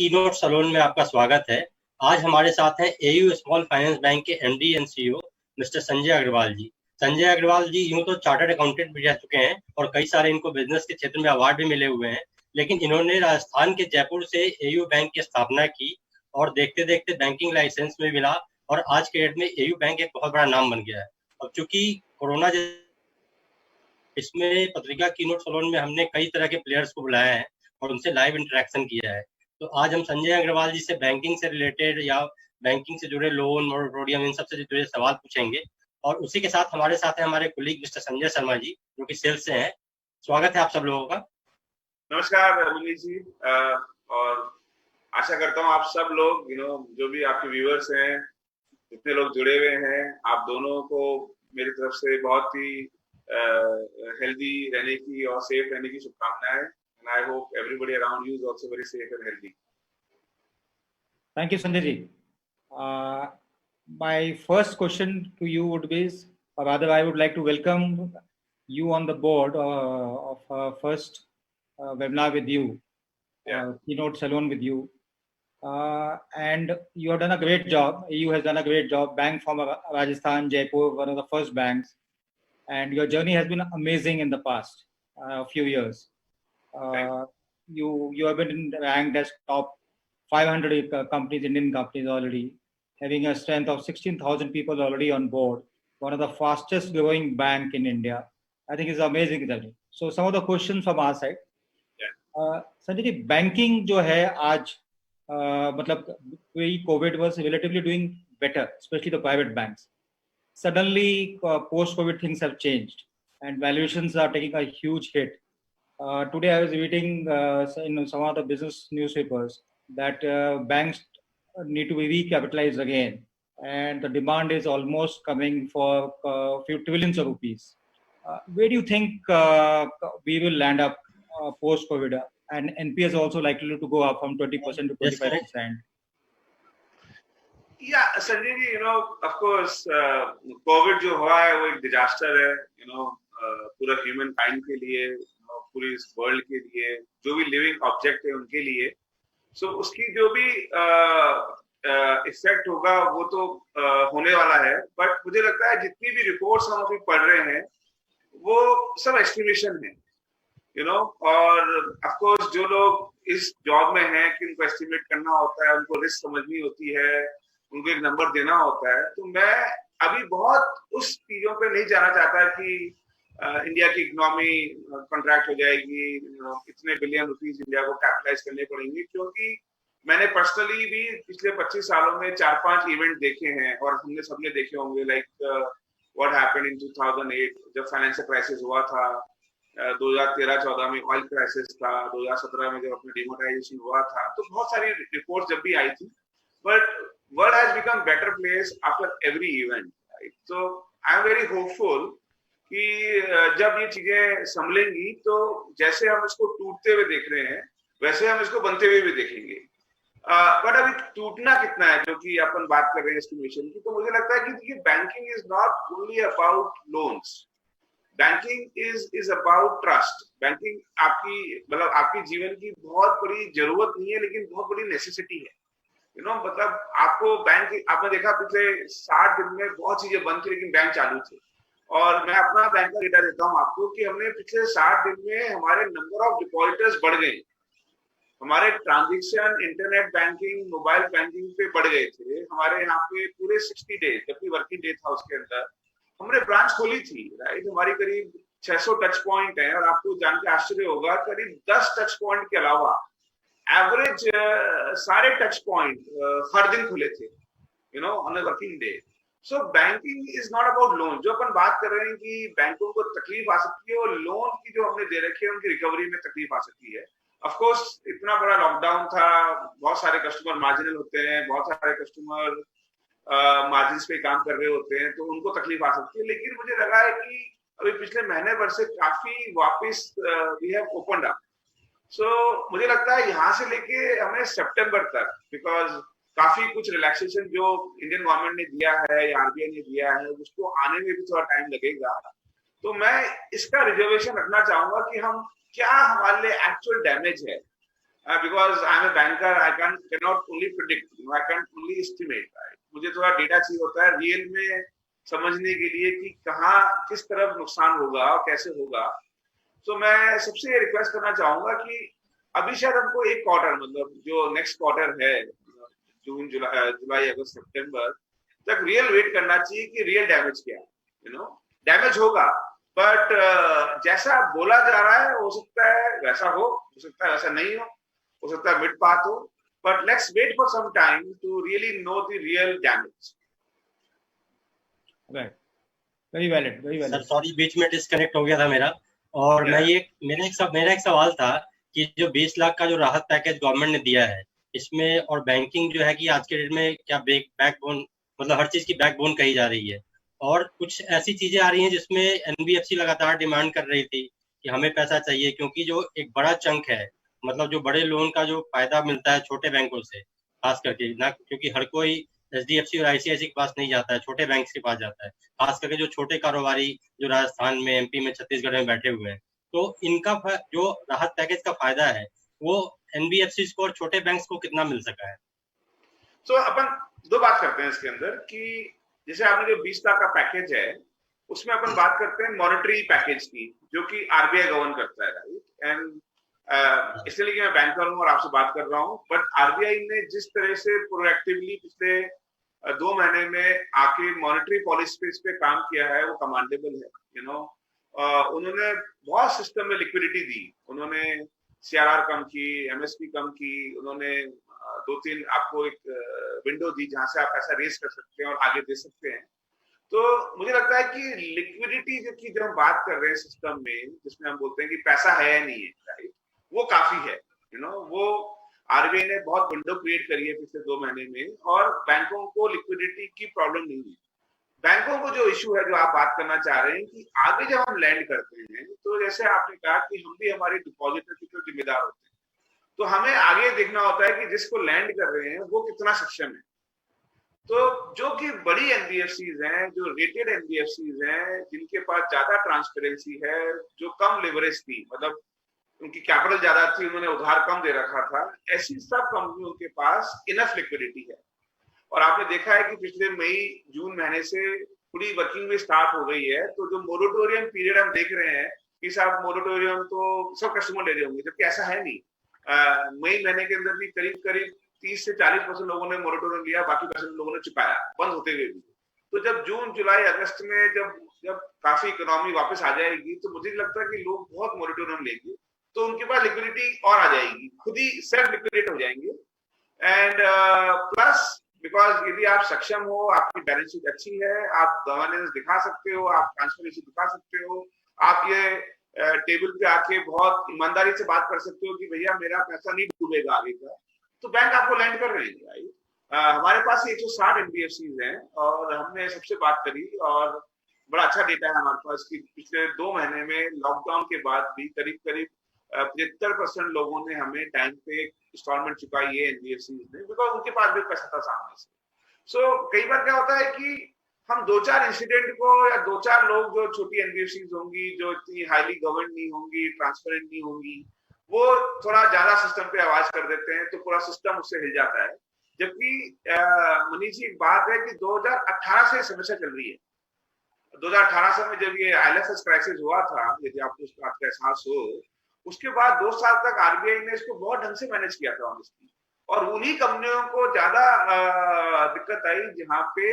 Keynote salon में आपका स्वागत है। आज हमारे साथ हैं एयू स्मॉल फाइनेंस बैंक के MD and CEO mister Sanjay Agrawal ji. Sanjay Agrawal ji यूं तो चार्टर्ड अकाउंटेंट भी रह चुके हैं और कई सारे इनको बिजनेस के क्षेत्र में अवार्ड भी मिले हुए हैं, लेकिन इन्होंने राजस्थान के जयपुर से एयू बैंक की स्थापना की और देखते देखते बैंकिंग लाइसेंस में मिला और आज के डेट में एयू बैंक एक बहुत बड़ा नाम बन गया है। अब चूंकि कोरोना इसमें पत्रिका कीनोट सैलून में हमने कई तरह के प्लेयर्स को बुलाया है और उनसे लाइव इंटरेक्शन किया है। तो आज हम संजय अग्रवाल जी से बैंकिंग से रिलेटेड या बैंकिंग से जुड़े लोन मोरेटोरियम इन सबसे जुड़े सवाल पूछेंगे और उसी के साथ हमारे हमारे कुलीग मिस्टर संजय शर्मा जी जो कि सेल्स से हैं। स्वागत है आप सब लोगों का। नमस्कार मुनीष जी, और आशा करता हूँ आप सब लोग जो भी आपके व्यूअर्स हैं, जितने लोग जुड़े हुए हैं, आप दोनों को मेरी तरफ से बहुत ही हेल्दी रहने की और सेफ रहने की शुभकामनाएं। And I hope everybody around you is also very safe and healthy. Thank you, Sanjay ji. My first question to you would be, or rather, I would like to welcome you on the board of first webinar with you, Keynote Saloon with you. And you have done a great job. EU has done a great job. Bank from Rajasthan, Jaipur, one of the first banks. And your journey has been amazing in the past few years. You have been ranked as top 500 companies, Indian companies already, having a strength of 16,000 people already on board, one of the fastest growing bank in India. I think it's amazing journey. So some of the questions from our side. Sanjay ji, banking जो है आज मतलब COVID was relatively doing better, especially the private banks. Suddenly post-COVID things have changed and valuations are taking a huge hit. Today I was reading in some of the business newspapers that banks need to be recapitalized again, and the demand is almost coming for a few trillions of rupees. Where do you think we will land up post-COVID? And NPS is also likely to go up from 20% to 25%. Yeah, Sanjay ji, of course, COVID जो हुआ है वो एक disaster है, पूरा human kind के लिए, पूरी इस वर्ल्ड के लिए, जो भी लिविंग ऑब्जेक्ट है उनके लिए। सो उसकी जो भी इफेक्ट होगा वो तो होने वाला है, बट मुझे लगता है जितनी भी रिपोर्ट्स हम अभी पढ़ रहे हैं वो सब एस्टिमेशन है, और ऑफ कोर्स जो लोग इस जॉब में हैं कि उनको एस्टिमेट करना होता है, उनको रिस्क समझनी होती है, उनको एक नंबर देना होता है। तो मैं अभी बहुत उस चीजों पे नहीं जाना चाहता कि इंडिया की इकोनॉमी कॉन्ट्रैक्ट हो जाएगी, कितने बिलियन रुपीस इंडिया को कैपिटलाइज करने पड़ेंगे, क्योंकि मैंने पर्सनली भी पिछले 25 सालों में 4-5 इवेंट देखे हैं और हमने सबने देखे होंगे, लाइक व्हाट हैपेंड इन 2008 जब फाइनेंशियल क्राइसिस हुआ था, 2013-14 में ऑयल क्राइसिस था, 2017 में जब अपना डिमोनेटाइजेशन हुआ था। तो बहुत सारी रिपोर्ट जब भी आई थी, but world has become better place after every event, right? So I am very hopeful कि जब ये चीजें संभलेंगी तो जैसे हम इसको टूटते हुए देख रहे हैं वैसे हम इसको बनते हुए भी देखेंगे। बट अभी टूटना कितना है जो कि अपन बात कर रहे हैं एस्टिमेशन की, तो मुझे लगता है कि देखिए banking is not only about loans, banking is about trust. Banking आपकी मतलब आपकी जीवन की बहुत बड़ी जरूरत नहीं है, लेकिन बहुत बड़ी नेसेसिटी है। मतलब आपको बैंक, आपने देखा पिछले 60 दिन में बहुत चीजें बंद थी लेकिन बैंक चालू थे। और मैं अपना बैंक का डेटा देता हूं आपको कि हमने पिछले 60 दिन में हमारे नंबर ऑफ डिपॉजिटर्स बढ़ गए, हमारे transaction internet banking mobile banking पे बढ़ गए थे। हमारे यहाँ पे पूरे 60 डेज जब भी वर्किंग डे था उसके अंदर हमने ब्रांच खोली थी, राइट। हमारी करीब 600 टच पॉइंट है और आपको जान के आश्चर्य होगा करीब 10 टच पॉइंट के अलावा एवरेज सारे टच पॉइंट हर दिन खुले थे, on a working day. So banking is not about loan. जो अपन बात कर रहे हैं कि बैंकों को तकलीफ आ सकती है और लोन की जो हमने दे रखी है उनकी रिकवरी में तकलीफ आ सकती है। ऑफ कोर्स इतना बड़ा लॉकडाउन था, बहुत सारे कस्टमर मार्जिनल होते हैं, बहुत सारे कस्टमर मार्जिन पे काम कर रहे होते हैं, तो उनको तकलीफ आ सकती है। लेकिन मुझे लगा है कि अभी पिछले महीने भर से काफी वापिस वी हैव ओपनड अप। सो मुझे लगता है यहाँ से लेके हमें सितंबर तक, बिकॉज काफी कुछ रिलैक्सेशन जो इंडियन गवर्नमेंट ने दिया है या आरबीआई ने दिया है उसको आने में भी थोड़ा टाइम लगेगा। तो मैं इसका रिजर्वेशन रखना चाहूंगा कि हम क्या हमारे लिए एक्चुअल डैमेज है because I'm a banker, I cannot only predict, I can only estimate. Right? मुझे थोड़ा डेटा चाहिए होता है रियल में समझने के लिए कि कहाँ किस तरफ नुकसान होगा और कैसे होगा. तो मैं सबसे रिक्वेस्ट करना चाहूंगा कि अभी शायद हमको एक क्वार्टर, मतलब जो नेक्स्ट क्वार्टर है, जून जुलाई अगस्त सितंबर तक रियल वेट करना चाहिए कि रियल डैमेज क्या है. डैमेज होगा, बट जैसा बोला जा रहा है हो सकता है वैसा हो सकता है वैसा नहीं हो सकता है मिड पाथ हो, but let's wait for some time to really know the real damage. Right. Very valid. Very valid. Sir sorry, बीच में डिस्कनेक्ट हो गया था मेरा. और मैं ये मेरा एक सवाल था कि जो 20 लाख का जो राहत पैकेज गवर्नमेंट ने दिया है, इसमें और बैंकिंग जो है कि आज के डेट में क्या बैकबोन, मतलब हर चीज की बैकबोन कही जा रही है, और कुछ ऐसी चीजें आ रही हैं जिसमें एनबीएफसी लगातार डिमांड कर रही थी कि हमें पैसा चाहिए, क्योंकि जो एक बड़ा चंक है, मतलब जो बड़े लोन का जो फायदा मिलता है छोटे बैंकों से खास करके ना, क्योंकि हर कोई एचडीएफसी और आईसीआईसी के पास नहीं जाता है, छोटे बैंक के पास जाता है, खास करके जो छोटे कारोबारी जो राजस्थान में, एमपी में, छत्तीसगढ़ में बैठे हुए हैं. तो इनका जो राहत पैकेज का फायदा है वो एनबीएफसी को और छोटे बैंक्स को कितना मिल सका है? तो अपन दो बात करते हैं इसके अंदर कि जैसे आपने जो 20 लाख का पैकेज है उसमें अपन बात करते हैं मॉनेटरी पैकेज की, जो कि आरबीआई गवर्न करता है. राइट. एंड इसलिए कि मैं बैंकर हूं और आपसे बात कर रहा हूं, बट आरबीआई ने जिस तरह से प्रोएक्टिवली पिछले 2 महीने में आके मॉनेटरी पॉलिसी पे काम किया है वो कमांडेबल है. उन्होंने बहुत सिस्टम में लिक्विडिटी दी, उन्होंने सीआरआर कम की, एमएसपी कम की, उन्होंने 2-3 आपको एक विंडो दी जहां से आप पैसा रेज कर सकते हैं और आगे दे सकते हैं. तो मुझे लगता है कि लिक्विडिटी की जब हम बात कर रहे हैं सिस्टम में, जिसमें हम बोलते हैं कि पैसा है या नहीं है, राइट, वो काफी है. वो आरबीआई ने बहुत विंडो क्रिएट करी है पिछले 2 महीने में, और बैंकों को लिक्विडिटी की प्रॉब्लम नहीं है. बैंकों को जो इशू है, जो आप बात करना चाह रहे हैं कि आगे जब हम लैंड करते हैं, तो जैसे आपने कहा कि हम भी हमारे डिपॉजिटर के तो जिम्मेदार होते हैं, तो हमें आगे देखना होता है कि जिसको लैंड कर रहे हैं वो कितना सक्षम है. तो जो कि बड़ी एनबीएफसीज हैं, जो रेटेड एनबीएफसीज हैं, जिनके पास ज्यादा ट्रांसपेरेंसी है, जो कम लेवरेज थी, मतलब उनकी कैपिटल ज्यादा थी, उन्होंने उधार कम दे रखा था, ऐसी सब कंपनियों के पास इनफ लिक्विडिटी है. और आपने देखा है कि पिछले मई जून महीने से पूरी वर्किंग भी स्टार्ट हो गई है. तो जो मोरेटोरियम पीरियड हम देख रहे हैं कि साहब मोरेटोरियम तो सब कस्टमर ले रहे होंगे, जबकि ऐसा है नहीं. मई महीने के अंदर भी करीब करीब 30 से 40% लोगों ने मोरेटोरियम लिया, बाकी % लोगों ने चुकाया बंद होते हुए भी. तो जब जून जुलाई अगस्त में जब काफी इकोनॉमी वापस आ जाएगी, तो मुझे लगता है कि लोग बहुत मोरेटोरियम लेंगे, तो उनके पास लिक्विडिटी और आ जाएगी, खुद ही सेल्फ लिक्विडेट हो जाएंगे. एंड प्लस बिकॉज यदि आप सक्षम हो, आपकी बैलेंस शीट अच्छी है, आप गवर्नेंस दिखा सकते हो, आप ट्रांसपेरेंसी दिखा सकते हो, आप ये टेबल पे आके बहुत ईमानदारी से बात कर सकते हो कि भैया मेरा पैसा नहीं डूबेगा आगे का, तो बैंक आपको लैंड कर रहे हैं. राइट. हमारे पास 160 एनबीएफसीज हैं और हमने सबसे बात करी और बड़ा अच्छा डेटा है हमारे पास कि पिछले 2 महीने में लॉकडाउन के बाद भी करीब करीब 75% लोगों ने हमें टाइम पे इंस्टॉलमेंट चुकाई है एनबीएफसीज ने, बिकॉज उनके पास भी पैसा था सामने से. सो कई बार क्या होता है कि हम 2-4 इंसिडेंट को या 2-4 लोग जो छोटी एनबीएफसीज होंगी, जो इतनी हाईली गवर्न नहीं होंगी, ट्रांसपेरेंट नहीं होंगी, वो थोड़ा ज्यादा सिस्टम पे आवाज कर देते हैं, तो पूरा सिस्टम उससे हिल जाता है. जबकि मनीष जी, एक बात है कि 2018 से समस्या चल रही है. 2018 से में जब ये आईएलएफएस क्राइसिस हुआ था, यदि आपको उस बात का एहसास हो, उसके बाद 2 साल तक आरबीआई ने इसको बहुत ढंग से मैनेज किया था ऑनेस्टली, और उन्हीं कंपनियों को ज्यादा दिक्कत आई जहां पे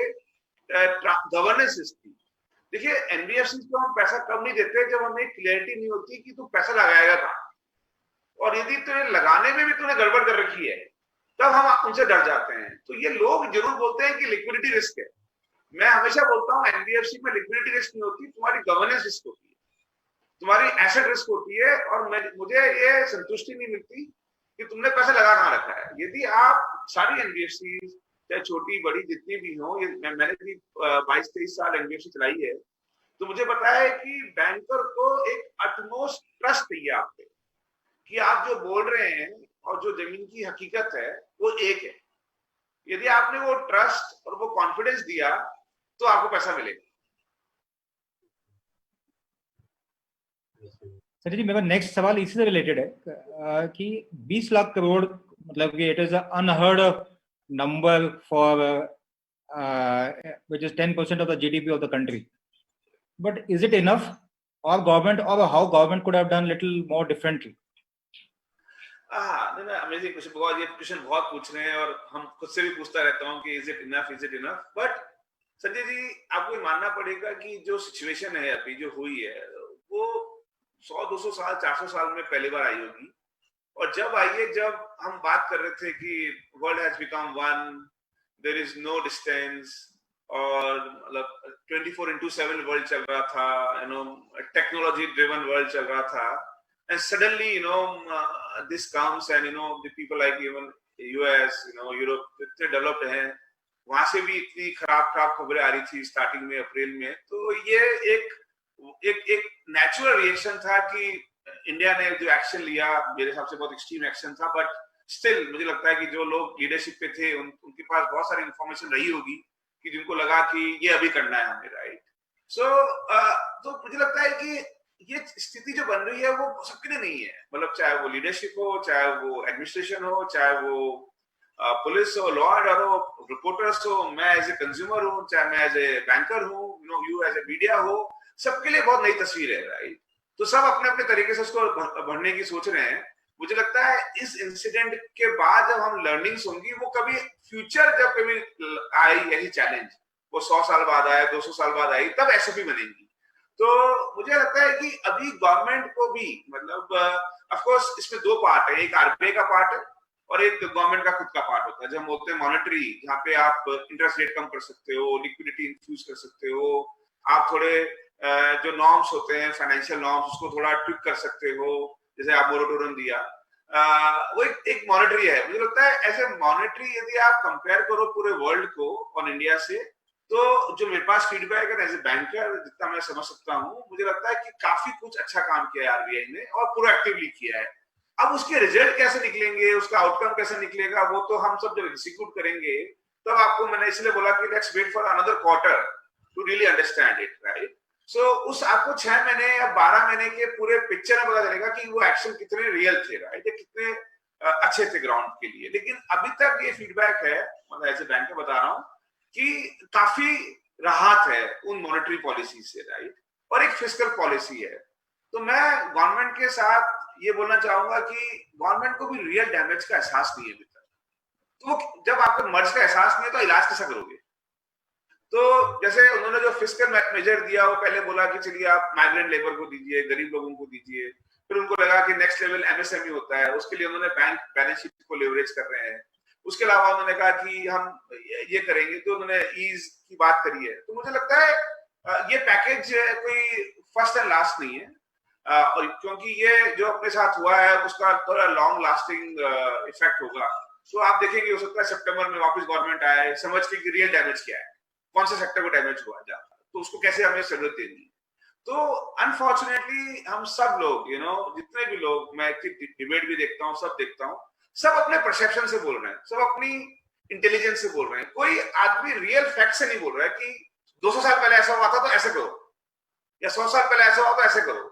गवर्नेंस थी. देखिए, एनबीएफसी को हम पैसा कब नहीं देते जब हमें क्लियरिटी नहीं होती कि तू पैसा लगाएगा कहां, और यदि तो लगाने में भी तूने गड़बड़ कर रखी है, तब हम उनसे डर जाते हैं. तो ये लोग जरूर बोलते हैं कि लिक्विडिटी रिस्क है. मैं हमेशा बोलता हूँ एनबीएफसी में लिक्विडिटी रिस्क नहीं होती, तुम्हारी गवर्नेंस रिस्क होती है, तुम्हारी एसेट रिस्क होती है. और मुझे ये संतुष्टि नहीं मिलती कि तुमने पैसा लगा कहां रखा है. यदि आप सारी एनबीएफसी चाहे छोटी बड़ी जितनी भी हो, मैंने भी 22-23 साल एनबीएफसी चलाई है, तो मुझे पता है कि बैंकर को एक अटमोस्ट ट्रस्ट चाहिए आप पे कि आप जो बोल रहे हैं और जो जमीन की हकीकत है वो एक है. यदि आपने वो ट्रस्ट और वो कॉन्फिडेंस दिया तो आपको पैसा मिलेगा. संजय जी, मेरा नेक्स्ट सवाल इसी से रिलेटेड है कि 20 लाख करोड़, मतलब कि it is unheard number for which is 10% of the GDP of the country. But is it enough, or government, or how government could have done little more differently? नहीं, अमेजिंग क्वेश्चन। बहुत, ये question बहुत पूछ रहे हैं और हम खुद से भी पूछता रहता हूँ कि is it enough. But Sanjay ji, आपको ये मानना पड़ेगा कि जो सिचुएशन है अभी जो हुई है वो 100-200 साल 400 साल में पहली बार आई होगी। और जब आई है, जब हम बात कर रहे थे कि world has become one, there is no distance, और मतलब 24/7 वर्ल्ड चल रहा था, टेक्नोलॉजी ड्रिवन वर्ल्ड चल रहा था। And suddenly, this comes and, the people like even US, Europe, इतने डेवलप्ड हैं, वहां से भी इतनी खराब खबरें आ रही थी स्टार्टिंग में अप्रैल में। तो ये एक नेचुरल रिएक्शन था कि इंडिया ने जो एक्शन लिया, मेरे हिसाब से बहुत एक्सट्रीम एक्शन था, बट स्टिल मुझे लगता है कि जो लोग लीडरशिप पे थे उनके पास बहुत सारी इंफॉर्मेशन रही होगी कि जिनको लगा कि ये अभी करना है हमें, राइट। तो मुझे लगता है कि ये स्थिति जो बन रही है वो सबके लिए नहीं है, मतलब चाहे वो लीडरशिप हो, चाहे वो एडमिनिस्ट्रेशन हो, चाहे वो पुलिस हो, लॉ एंड ऑर्डर हो, रिपोर्टर्स हो, मैं एज ए कंज्यूमर हूँ, चाहे मैं एज ए बैंकर हूँ, यू एज ए मीडिया हो, सबके लिए बहुत नई तस्वीर है, राइट। तो सब अपने अपने तरीके से उसको बढ़ने की सोच रहे हैं। मुझे लगता है इस इंसिडेंट के बाद जब हम लर्निंग्स होंगी, वो कभी फ्यूचर जब कभी आई यही चैलेंज, वो 100 साल बाद आए, 200 साल बाद आई, तब एसओपी बनेगी। तो मुझे लगता है कि अभी गवर्नमेंट को भी, मतलब ऑफ कोर्स इसमें दो पार्ट है, एक आरबीआई का पार्ट है और एक गवर्नमेंट का खुद का पार्ट होता है। जब हम बोलते हैं मॉनेटरी, जहाँ पे आप इंटरेस्ट रेट कम कर सकते हो, लिक्विडिटी इन्फ्यूज कर सकते हो, आप थोड़े जो नॉर्म्स होते हैं, फाइनेंशियल नॉर्म्स, उसको थोड़ा ट्विक कर सकते हो, जैसे आप मोरेटोरियम दिया, वो एक मॉनेटरी है। मुझे लगता है ऐसे मॉनेटरी यदि आप कंपेयर करो पूरे वर्ल्ड को और इंडिया से, तो जो मेरे पास फीडबैक है एज ए बैंकर, जितना मैं समझ सकता हूँ, मुझे लगता है कि काफी कुछ अच्छा काम किया है आरबीआई ने और प्रोएक्टिवली किया है। अब उसके रिजल्ट कैसे निकलेंगे, उसका आउटकम कैसे निकलेगा, वो तो हम सब जब एग्जीक्यूट करेंगे तब आपको, मैंने इसलिए बोला कि let's wait for another quarter to really understand it, right. So उस आपको 6 महीने या 12 महीने के पूरे पिक्चर में पता चलेगा कि वो एक्शन कितने रियल थे, राइट, कितने अच्छे थे ग्राउंड के लिए। लेकिन अभी तक ये फीडबैक है, मतलब एज ए बैंकर बता रहा हूँ, कि काफी राहत है उन मॉनेटरी पॉलिसी से, राइट, और एक फिस्कल पॉलिसी है। तो मैं गवर्नमेंट के साथ ये बोलना चाहूंगा कि गवर्नमेंट को भी रियल डैमेज का एहसास नहीं है अभी तक। तो जब आपको मर्ज का एहसास नहीं है तो इलाज कैसा करोगे? तो जैसे उन्होंने जो फिस्कल मेजर दिया, वो पहले बोला कि चलिए आप माइग्रेंट लेबर को दीजिए, गरीब लोगों को दीजिए, फिर उनको लगा कि नेक्स्ट लेवल एमएसएमई होता है, उसके लिए उन्होंने बैंक बैलेंस शीट को लेवरेज कर रहे हैं। उसके अलावा उन्होंने कहा कि हम ये करेंगे, तो उन्होंने ईज की बात करी है। तो मुझे लगता है ये पैकेज कोई फर्स्ट एंड लास्ट नहीं है, और क्योंकि ये जो अपने साथ हुआ है उसका थोड़ा लॉन्ग लास्टिंग इफेक्ट होगा। तो आप देखेंगे, हो सकता है सितंबर में वापस गवर्नमेंट आए, समझ के कि रियल डैमेज क्या है, कौन से सेक्टर को डैमेज हुआ जाता, तो उसको कैसे हमें जरूरत देनी। तो अनफॉर्चुनेटली हम सब लोग, जितने भी लोग, मैं डिबेट भी देखता हूँ, सब देखता हूँ, सब अपने परसेप्शन से बोल रहे हैं, सब अपनी इंटेलिजेंस से बोल रहे हैं। कोई आदमी रियल फैक्ट से नहीं बोल रहा है कि 200 साल पहले ऐसा हुआ था तो ऐसे करो, या 100 साल पहले ऐसा हुआ तो ऐसे करो।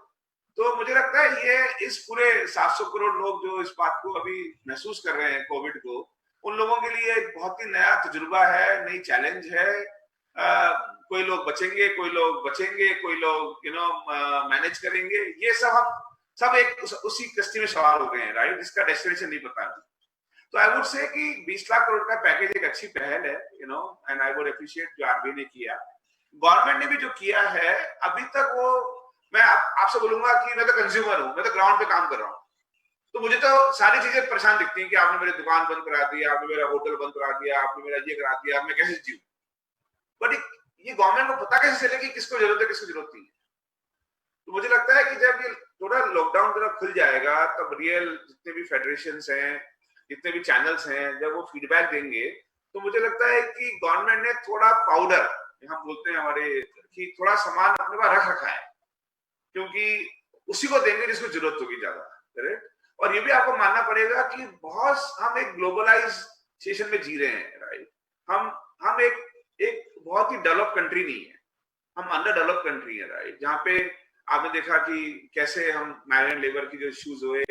तो मुझे लगता है ये इस पूरे 700 करोड़ लोग जो इस बात को अभी महसूस कर रहे हैं कोविड को, उन लोगों के लिए एक बहुत ही नया तजुर्बा है, नई चैलेंज है। कोई लोग बचेंगे, कोई लोग मैनेज करेंगे। ये सब एक उसी कश्ती में सवार हो गए हैं, राइट, जिसका डेस्टिनेशन नहीं पता। तो आई वुड से कि 20 लाख करोड़ का पैकेज एक अच्छी पहल है, एंड आई वुड अप्रिशिएट जो आरबीआई ने किया। गवर्नमेंट ने भी जो किया है अभी तक, वो मैं आपसे बोलूंगा कि मैं तो कंज्यूमर हूँ, मैं तो ग्राउंड पे काम कर रहा हूँ, तो मुझे तो सारी चीजें परेशान दिखती हैं कि आपने मेरी दुकान बंद करा दी, आपने मेरा होटल बंद करा दिया, आपने मेरा ये करा दिया, मैं कैसे जीऊं। बट ये गवर्नमेंट को पता कैसे चले कि किसको जरूरत है, किसको जरूरत नहीं है। तो मुझे लगता है कि जब ये थोड़ा लॉकडाउन थोड़ा खुल जाएगा, तब रियल जितने भी फेडरेशंस हैं, जितने भी चैनल्स हैं, जब वो फीडबैक देंगे, तो मुझे लगता है कि गवर्नमेंट ने थोड़ा पाउडर, हम बोलते हैं हमारे, कि थोड़ा सामान अपने पास रख रखा है, क्योंकि उसी को देंगे जिसको जरूरत होगी ज्यादा, करेक्ट। और ये भी आपको मानना पड़ेगा कि बहुत हम एक ग्लोबलाइजेशन में जी रहे हैं, राइट। हम एक बहुत ही डेवलप कंट्री नहीं है, हम अंडर डेवलप कंट्री है, राइट, जहाँ पे आपने देखा कि कैसे हम माइग्रेंट लेबर की जो इश्यूज हुए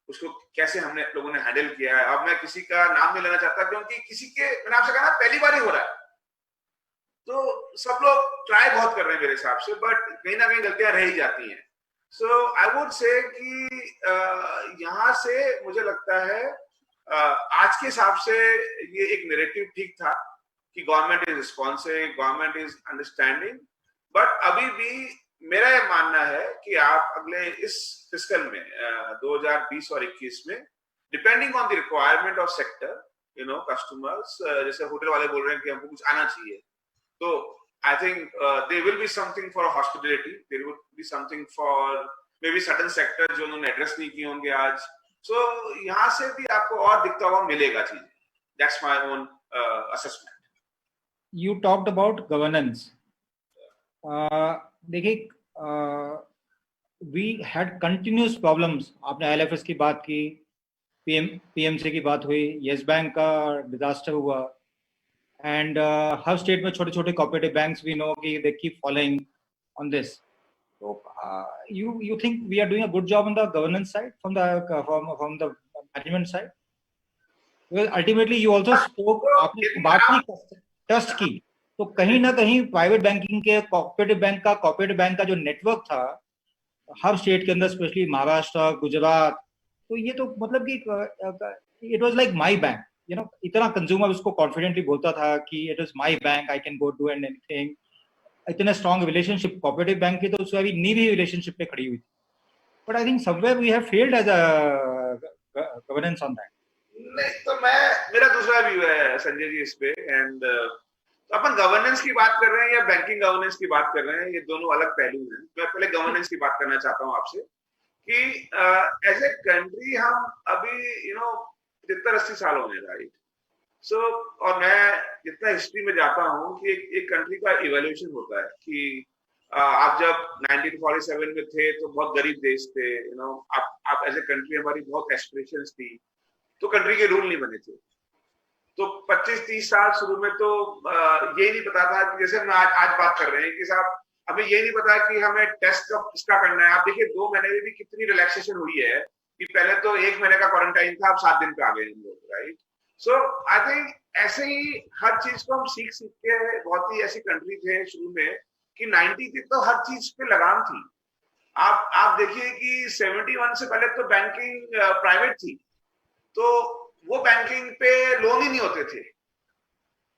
उसको कैसे हमने लोगों ने हैंडल किया है। अब मैं किसी का नाम नहीं लेना चाहता क्योंकि किसी के, मैंने आपसे कहा ना, पहली बार ही हो रहा है, तो सब लोग ट्राई बहुत कर रहे हैं मेरे हिसाब से, बट कहीं ना कहीं गलतियां रह ही जाती हैं। सो आई वुड से कि यहाँ से मुझे लगता है आज के हिसाब से ये एक नैरेटिव ठीक था कि government is responsive, government is understanding, but अभी भी मेरा ये मानना है कि आप अगले इस फिस्कल में 2020 और 21 में, depending on the requirement of sector, you know, customers, जैसे होटल वाले बोल रहे हैं कि हमको कुछ आना चाहिए, तो I think there will be something for hospitality. There will be something for maybe certain sectors जो उन्होंने एड्रेस नहीं किए होंगे आज. So यहाँ से भी आपको और दिखता हुआ मिलेगा चीजें. That's my own assessment. You talked about governance. देखिए, we had continuous problems. आपने IL&FS की बात की, PMC की बात हुई, येस बैंक का डिजास्टर हुआ, and हर स्टेट में छोटे छोटे cooperative banks we know कि they keep following on this. So you think we are doing a good job on the governance side from the management side? Well, ultimately you also spoke, आपने बात की trust की, तो कहीं ना कहीं private banking के कोऑपरेटिव बैंक का जो नेटवर्क था हर स्टेट के अंदर, स्पेशली महाराष्ट्र, गुजरात, तो ये तो मतलब कि it was like my bank, you know, इतना कंज्यूमर उसको कॉन्फिडेंटली बोलता था कि it is my bank, I can go do anything, इतने स्ट्रॉन्ग रिलेशनशिप कोऑपरेटिव बैंक की तो उसकी अभी नींव ही रिलेशनशिप पे खड़ी हुई थी। But I think somewhere we have failed as a governance on that. नहीं, तो मेरा दूसरा व्यू है संजय जी इस पे, एंड अपन गवर्नेंस की बात कर रहे हैं या बैंकिंग गवर्नेंस की बात कर रहे हैं, ये दोनों अलग पहलू हैं। मैं पहले गवर्नेंस की बात करना चाहता हूँ आपसे कि एज ए कंट्री हम अभी, यू नो, 70-80 साल हो गए, राइट? सो और मैं जितना हिस्ट्री में जाता हूँ कि एक कंट्री का इवोल्यूशन होता है कि आप जब 1947 में थे तो बहुत गरीब देश थे, यू नो, आप एज ए कंट्री, हमारी बहुत एस्पिरेशंस थी, तो कंट्री के रूल नहीं बने थे। तो 25-30 साल शुरू में तो ये नहीं पता था कि जैसे हम आज बात कर रहे हैं कि साहब हमें ये नहीं पता कि हमें टेस्ट कब इसका करना है। आप देखिए 2 महीने में भी कितनी रिलैक्सेशन हुई है कि पहले तो 1 महीने का क्वारंटाइन था, अब 7 दिन पे आ गए हम लोग, राइट? सो आई थिंक ऐसे ही हर चीज को हम सीख के, बहुत ही ऐसी कंट्री थे शुरू में कि 90 तक तो हर चीज पे लगाम थी। आप देखिए कि 71 से पहले तो बैंकिंग प्राइवेट थी, तो वो बैंकिंग पे लोन ही नहीं होते थे,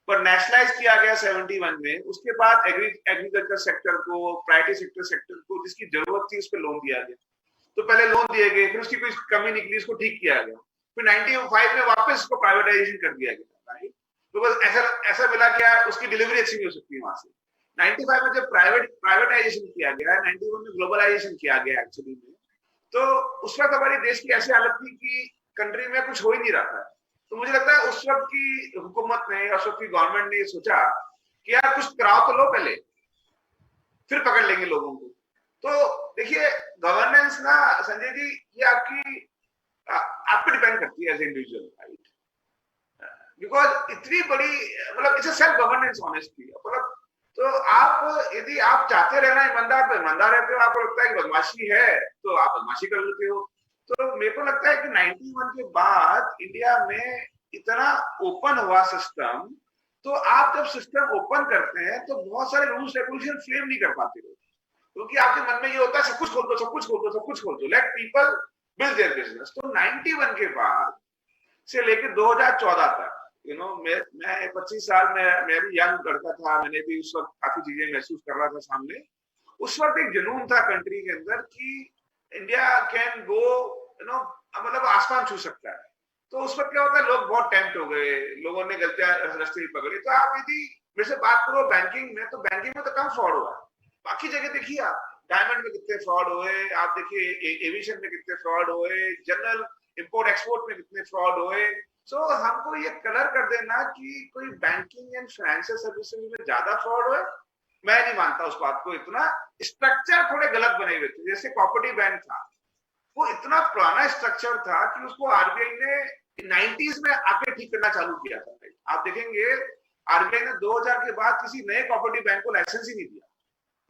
पर नेशनलाइज किया गया 71 में। उसके बाद एग्रीकल्चर सेक्टर को, प्राइवेट सेक्टर को जिसकी जरूरत थी उस पर लोन दिया गया। तो पहले लोन दिए गए, फिर उसकी कोई कमी निकली, उसको ठीक किया गया, फिर 95 में वापस उसको प्राइवेटाइजेशन कर दिया गया, राइट? तो बस ऐसा मिला क्या, उसकी डिलीवरी अच्छी नहीं हो सकती वहां से। 95 में जब प्राइवेटाइजेशन किया गया, 91 में ग्लोबलाइजेशन किया गया एक्चुअली में, तो उस वक्त हमारे देश की ऐसी हालत थी कि कंट्री में कुछ हो ही नहीं रहा था। तो मुझे लगता है उस वक्त की हुकूमत ने, उस वक्त की गवर्नमेंट ने ये सोचा कि यार कुछ कराओ तो लो पहले, फिर पकड़ लेंगे लोगों को। तो देखिए गवर्नेंस ना संजय जी, ये आप पे डिपेंड करती है एज इंडिविजुअल, राइट? बिकॉज इतनी बड़ी, मतलब इट्स सेल्फ गवर्नेंस ऑनेस्टली, मतलब तो आप यदि आप चाहते रहना ईमानदार तो ईमानदार रहते हो, आपको लगता है कि बदमाशी है तो आप बदमाशी कर लेते हो। तो मेरे को लगता है कि 91 के बाद इंडिया में इतना ओपन हुआ सिस्टम, तो आप जब सिस्टम ओपन करते हैं तो बहुत सारे रूल्स रेगुलेशन फ्रेम नहीं कर पाते हो, क्योंकि आपके मन में ये होता है सब कुछ खोल दो, सब कुछ खोल दो, सब कुछ खोल दो, let people build their business. तो 91 के बाद से लेकर 2014 तक, यू नो, मैं 25 साल में, मैं भी यंग लड़का था, मैंने भी उस वक्त काफी चीजें महसूस कर रहा था सामने। उस वक्त एक जुनून था कंट्री के अंदर कि India can go, you know, मतलब आसमान छू सकता है। तो उस वक्त क्या होता है, लोग बहुत टेम्प्ट हो गए, लोगों ने गलतियां रास्ते पकड़ी। तो आप यदि मेरे से बात करो बैंकिंग में, तो बैंकिंग में तो कम फ्रॉड हुआ, बाकी जगह देखिए आप, डायमंड में कितने फ्रॉड हुए, आप देखिए एविएशन में कितने फ्रॉड हुए, जनरल इंपोर्ट एक्सपोर्ट में कितने फ्रॉड हुए। सो हमको ये कलर कर देना कि कोई बैंकिंग एंड फाइनेंशियल सर्विसेज में ज्यादा फ्रॉड हुए, मैं नहीं मानता उस बात को। इतना स्ट्रक्चर थोड़े गलत बने हुए थे। जैसे कोऑपरेटिव बैंक था, वो इतना पुराना स्ट्रक्चर था कि उसको आरबीआई ने 90s में आके ठीक करना चालू किया था। आप देखेंगे आरबीआई ने 2000 के बाद किसी नए कोऑपरेटिव बैंक को लाइसेंस ही नहीं दिया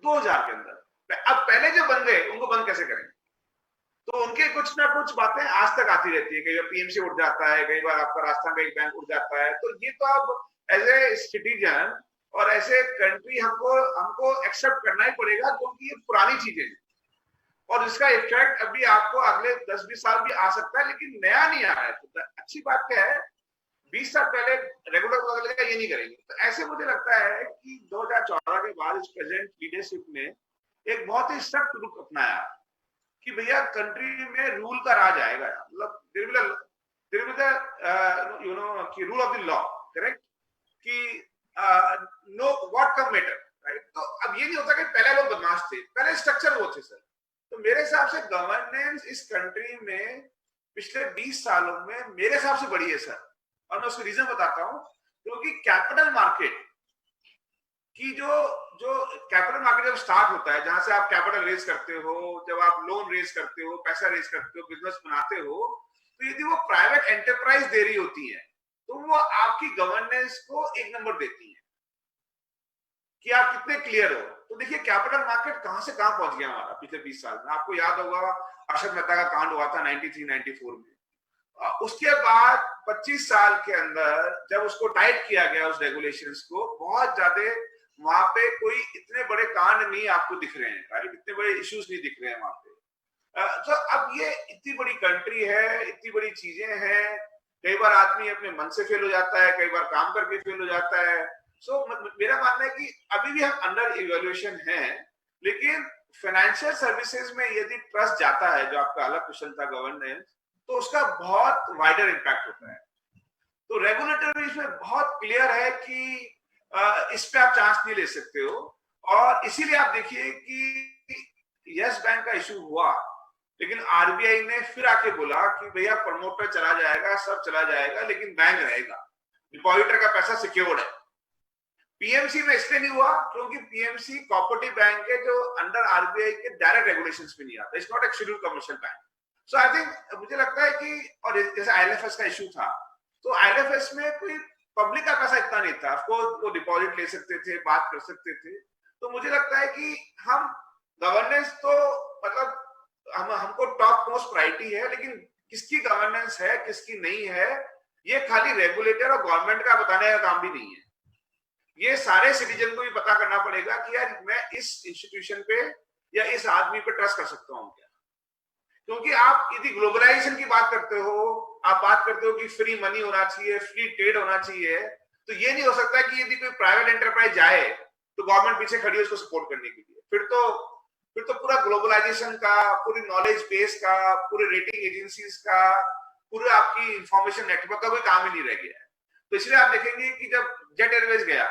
2000 के अंदर। अब पहले जो बन गए उनको बंद कैसे करेंगे? तो उनके कुछ ना कुछ बातें आज तक आती रहती है, कई बार पीएमसी उठ जाता है, कई बार आपका राजस्थान का एक बैंक उठ जाता है। तो ये तो अब एज ए सिटीजन और ऐसे कंट्री हमको हमको एक्सेप्ट करना ही पड़ेगा, क्योंकि ये पुरानी चीजें हैं और इसका इफेक्ट अभी आपको अगले 10-20 साल भी आ सकता है, लेकिन नया नहीं आ रहा है। तो अच्छी बात क्या है, 20 साल पहले रेगुलर बदलेगा, ये नहीं करेंगे। तो ऐसे मुझे लगता है कि 2014 के बाद इस प्रेजेंट लीडरशिप ने एक बहुत ही सख्त रुख अपनाया कि भैया कंट्री में रूल का राज आएगा, मतलब कि rule of the law, correct, कि no what come matter, right. तो अब ये नहीं होता कि पहले लोग बदमाश थे, पहले स्ट्रक्चर वो थे सर। तो मेरे हिसाब से गवर्नेंस इस कंट्री में पिछले 20 सालों में मेरे हिसाब से बढ़ी है सर, और मैं उसका रीजन बताता हूं। क्योंकि कैपिटल मार्केट की जो कैपिटल मार्केट जब स्टार्ट होता है, जहां से आप कैपिटल रेज करते हो, जब आप लोन रेज करते हो, पैसा रेज करते हो, बिजनेस बनाते हो, तो यदि वो प्राइवेट एंटरप्राइज दे रही होती है तो वो आपकी गवर्नेंस को एक नंबर देती है कि आप कितने क्लियर हो। तो देखिए कैपिटल मार्केट कहां से कहां पहुंच गया हमारा पिछले 20 साल में। आपको याद होगा अरशद मेहता का कांड हुआ था 93-94 में। उसके बाद 25 साल के अंदर जब उसको टाइट किया गया उस रेगुलेशंस को, बहुत ज्यादा वहां पे कोई इतने बड़े कांड नहीं आपको दिख रहे हैं, राइट, इतने बड़े इश्यूज नहीं दिख रहे हैं वहां पे। तो अब ये इतनी बड़ी कंट्री है, इतनी बड़ी चीजें हैं, कई बार आदमी अपने मन से फेल हो जाता है, कई बार काम करके फेल हो जाता है। सो मेरा मानना है कि अभी भी हम अंडर इवैल्यूएशन है, लेकिन फाइनेंशियल सर्विसेज में यदि ट्रस्ट जाता है, जो आपका अलग क्वेश्चन था गवर्नेंस, तो उसका बहुत वाइडर इम्पैक्ट होता है। तो रेगुलेटर इसमें बहुत क्लियर है कि इस पे आप चांस नहीं ले सकते हो, और इसीलिए आप देखिए कि यस बैंक का इशू हुआ, लेकिन आरबीआई ने फिर आके बोला कि भैया प्रमोटर चला जाएगा, सब चला जाएगा, लेकिन बैंक रहेगा, डिपॉजिटर का पैसा सिक्योर्ड है। पीएमसी में इसलिए नहीं हुआ क्योंकि पीएमसी कोऑपरेटिव बैंक है जो अंडर आरबीआई के डायरेक्ट रेगुलेशंस में नहीं आता, it's not a schedule commercial bank. So I think मुझे लगता है कि, और जैसे आईएलएफएस का इशू था, तो आईएलएफएस में कोई पब्लिक का पैसा इतना नहीं था, ऑफकोर्स वो डिपॉजिट ले सकते थे, बात कर सकते थे। तो मुझे लगता है कि हम गवर्नेंस तो मतलब हमको टॉप मोस्ट प्रायोरिटी है, लेकिन किसकी गवर्नेंस है किसकी नहीं है, ये खाली रेगुलेटर और गवर्नमेंट का बताने का काम भी नहीं है। ये सारे सिटीजन को भी पता करना पड़ेगा कि यार मैं इस इंस्टीट्यूशन पे या इस आदमी पे ट्रस्ट कर सकता हूँ क्या। क्योंकि आप यदि ग्लोबलाइजेशन की बात करते हो, आप बात करते हो कि फ्री मनी होना चाहिए, फ्री ट्रेड होना चाहिए, तो ये नहीं हो सकता कि यदि कोई प्राइवेट एंटरप्राइज जाए तो गवर्नमेंट पीछे खड़ी है उसको सपोर्ट करने के लिए। फिर तो पूरा ग्लोबलाइजेशन का, पूरी नॉलेज बेस का, पूरे रेटिंग एजेंसीज का, पूरे आपकी इंफॉर्मेशन नेटवर्क का कोई काम ही नहीं रह गया है। तो इसलिए आप देखेंगे कि जब जेट एयरवेज गया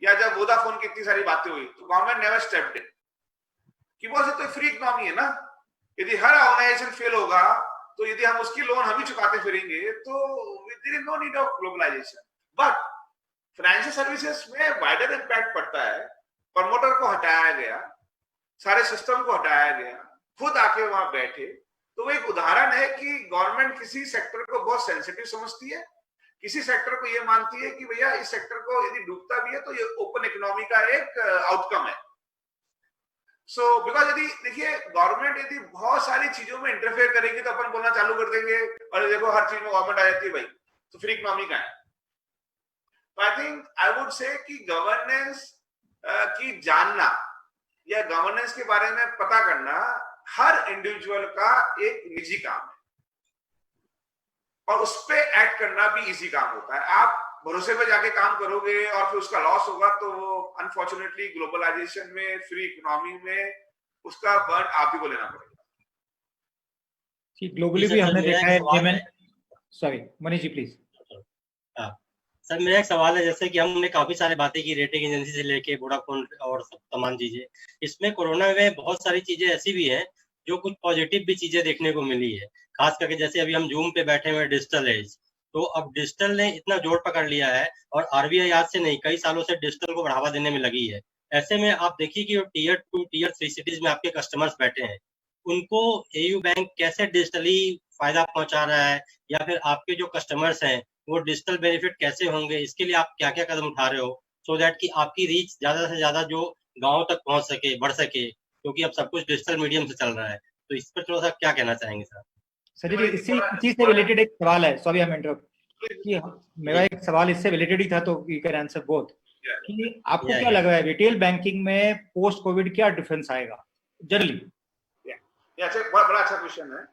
या जब वोडाफोन की इतनी सारी बातें हुई, तो गवर्नमेंट नेवर स्टेप्ड इन, कि वो तो फ्री इकोनॉमी है ना। यदि हर ऑर्गेनाइजेशन फेल होगा तो यदि हम उसकी लोन हम ही चुकाते फिरेंगे तो there is no need of globalisation. But financial services में वाइडर इम्पैक्ट पड़ता है। प्रमोटर को हटाया गया, सारे सिस्टम को हटाया गया, खुद आके वहां बैठे। तो वो एक उदाहरण है कि गवर्नमेंट किसी सेक्टर को बहुत सेंसिटिव समझती है, किसी सेक्टर को ये मानती है कि भैया इस सेक्टर को यदि डूबता भी है तो ये ओपन इकोनॉमी का एक आउटकम है। सो बिकॉज यदि देखिए गवर्नमेंट यदि बहुत सारी चीजों में इंटरफेयर करेगी तो अपन बोलना चालू कर देंगे और देखो हर चीज में गवर्नमेंट आ जाती है भाई, तो फ्री इकोनॉमी का है। तो आई थिंक आई वुड से कि गवर्नेंस की जानना या गवर्नेंस के बारे में पता करना हर इंडिविजुअल का एक निजी काम है, और उस पर एक्ट करना भी इजी काम होता है। आप भरोसे पे जाके काम करोगे और फिर उसका लॉस होगा तो वो अनफॉर्चुनेटली ग्लोबलाइजेशन में, फ्री इकोनॉमी में उसका बर्न आप ही को लेना पड़ेगा। ग्लोबली भी हमने देखा है। Sorry Manish ji please. Sir मेरा एक सवाल है, जैसे कि हमने काफी सारी बातें की रेटिंग एजेंसी से लेके वोडाफोन और तमाम चीजें, इसमें कोरोना में बहुत सारी चीजें ऐसी भी हैं जो कुछ पॉजिटिव भी चीजें देखने को मिली है। खास करके जैसे अभी हम जूम पे बैठे हुए डिजिटल एज, तो अब डिजिटल ने इतना जोर पकड़ लिया है और आरबीआई आज से नहीं कई सालों से डिजिटल को बढ़ावा देने में लगी है। ऐसे में आप देखिए कि टीयर 2 टीयर 3 सिटीज में आपके कस्टमर्स बैठे हैं, उनको एयू बैंक कैसे डिजिटली फायदा पहुंचा रहा है, या फिर आपके जो कस्टमर्स हैं वो डिजिटल बेनिफिट कैसे होंगे, इसके लिए आप क्या क्या कदम उठा रहे हो सो दैट कि आपकी रीच ज्यादा से ज्यादा जो गाँव तक पहुंच सके, बढ़ सके, क्योंकि अब सब कुछ डिजिटल मीडियम से चल रहा है। तो इस पर थोड़ा सा क्या कहना चाहेंगे सर? सर जी, इसी से रिलेटेड एक सवाल है, सॉरी आई एम इंटरप्ट, कि मेरा एक सवाल इससे रिलेटेड ही था, तो यू कैन आंसर बोथ, कि आपको क्या लग रहा है रिटेल बैंकिंग में पोस्ट कोविड क्या डिफरेंस आएगा जनरली? अच्छा, बड़ा अच्छा क्वेश्चन है।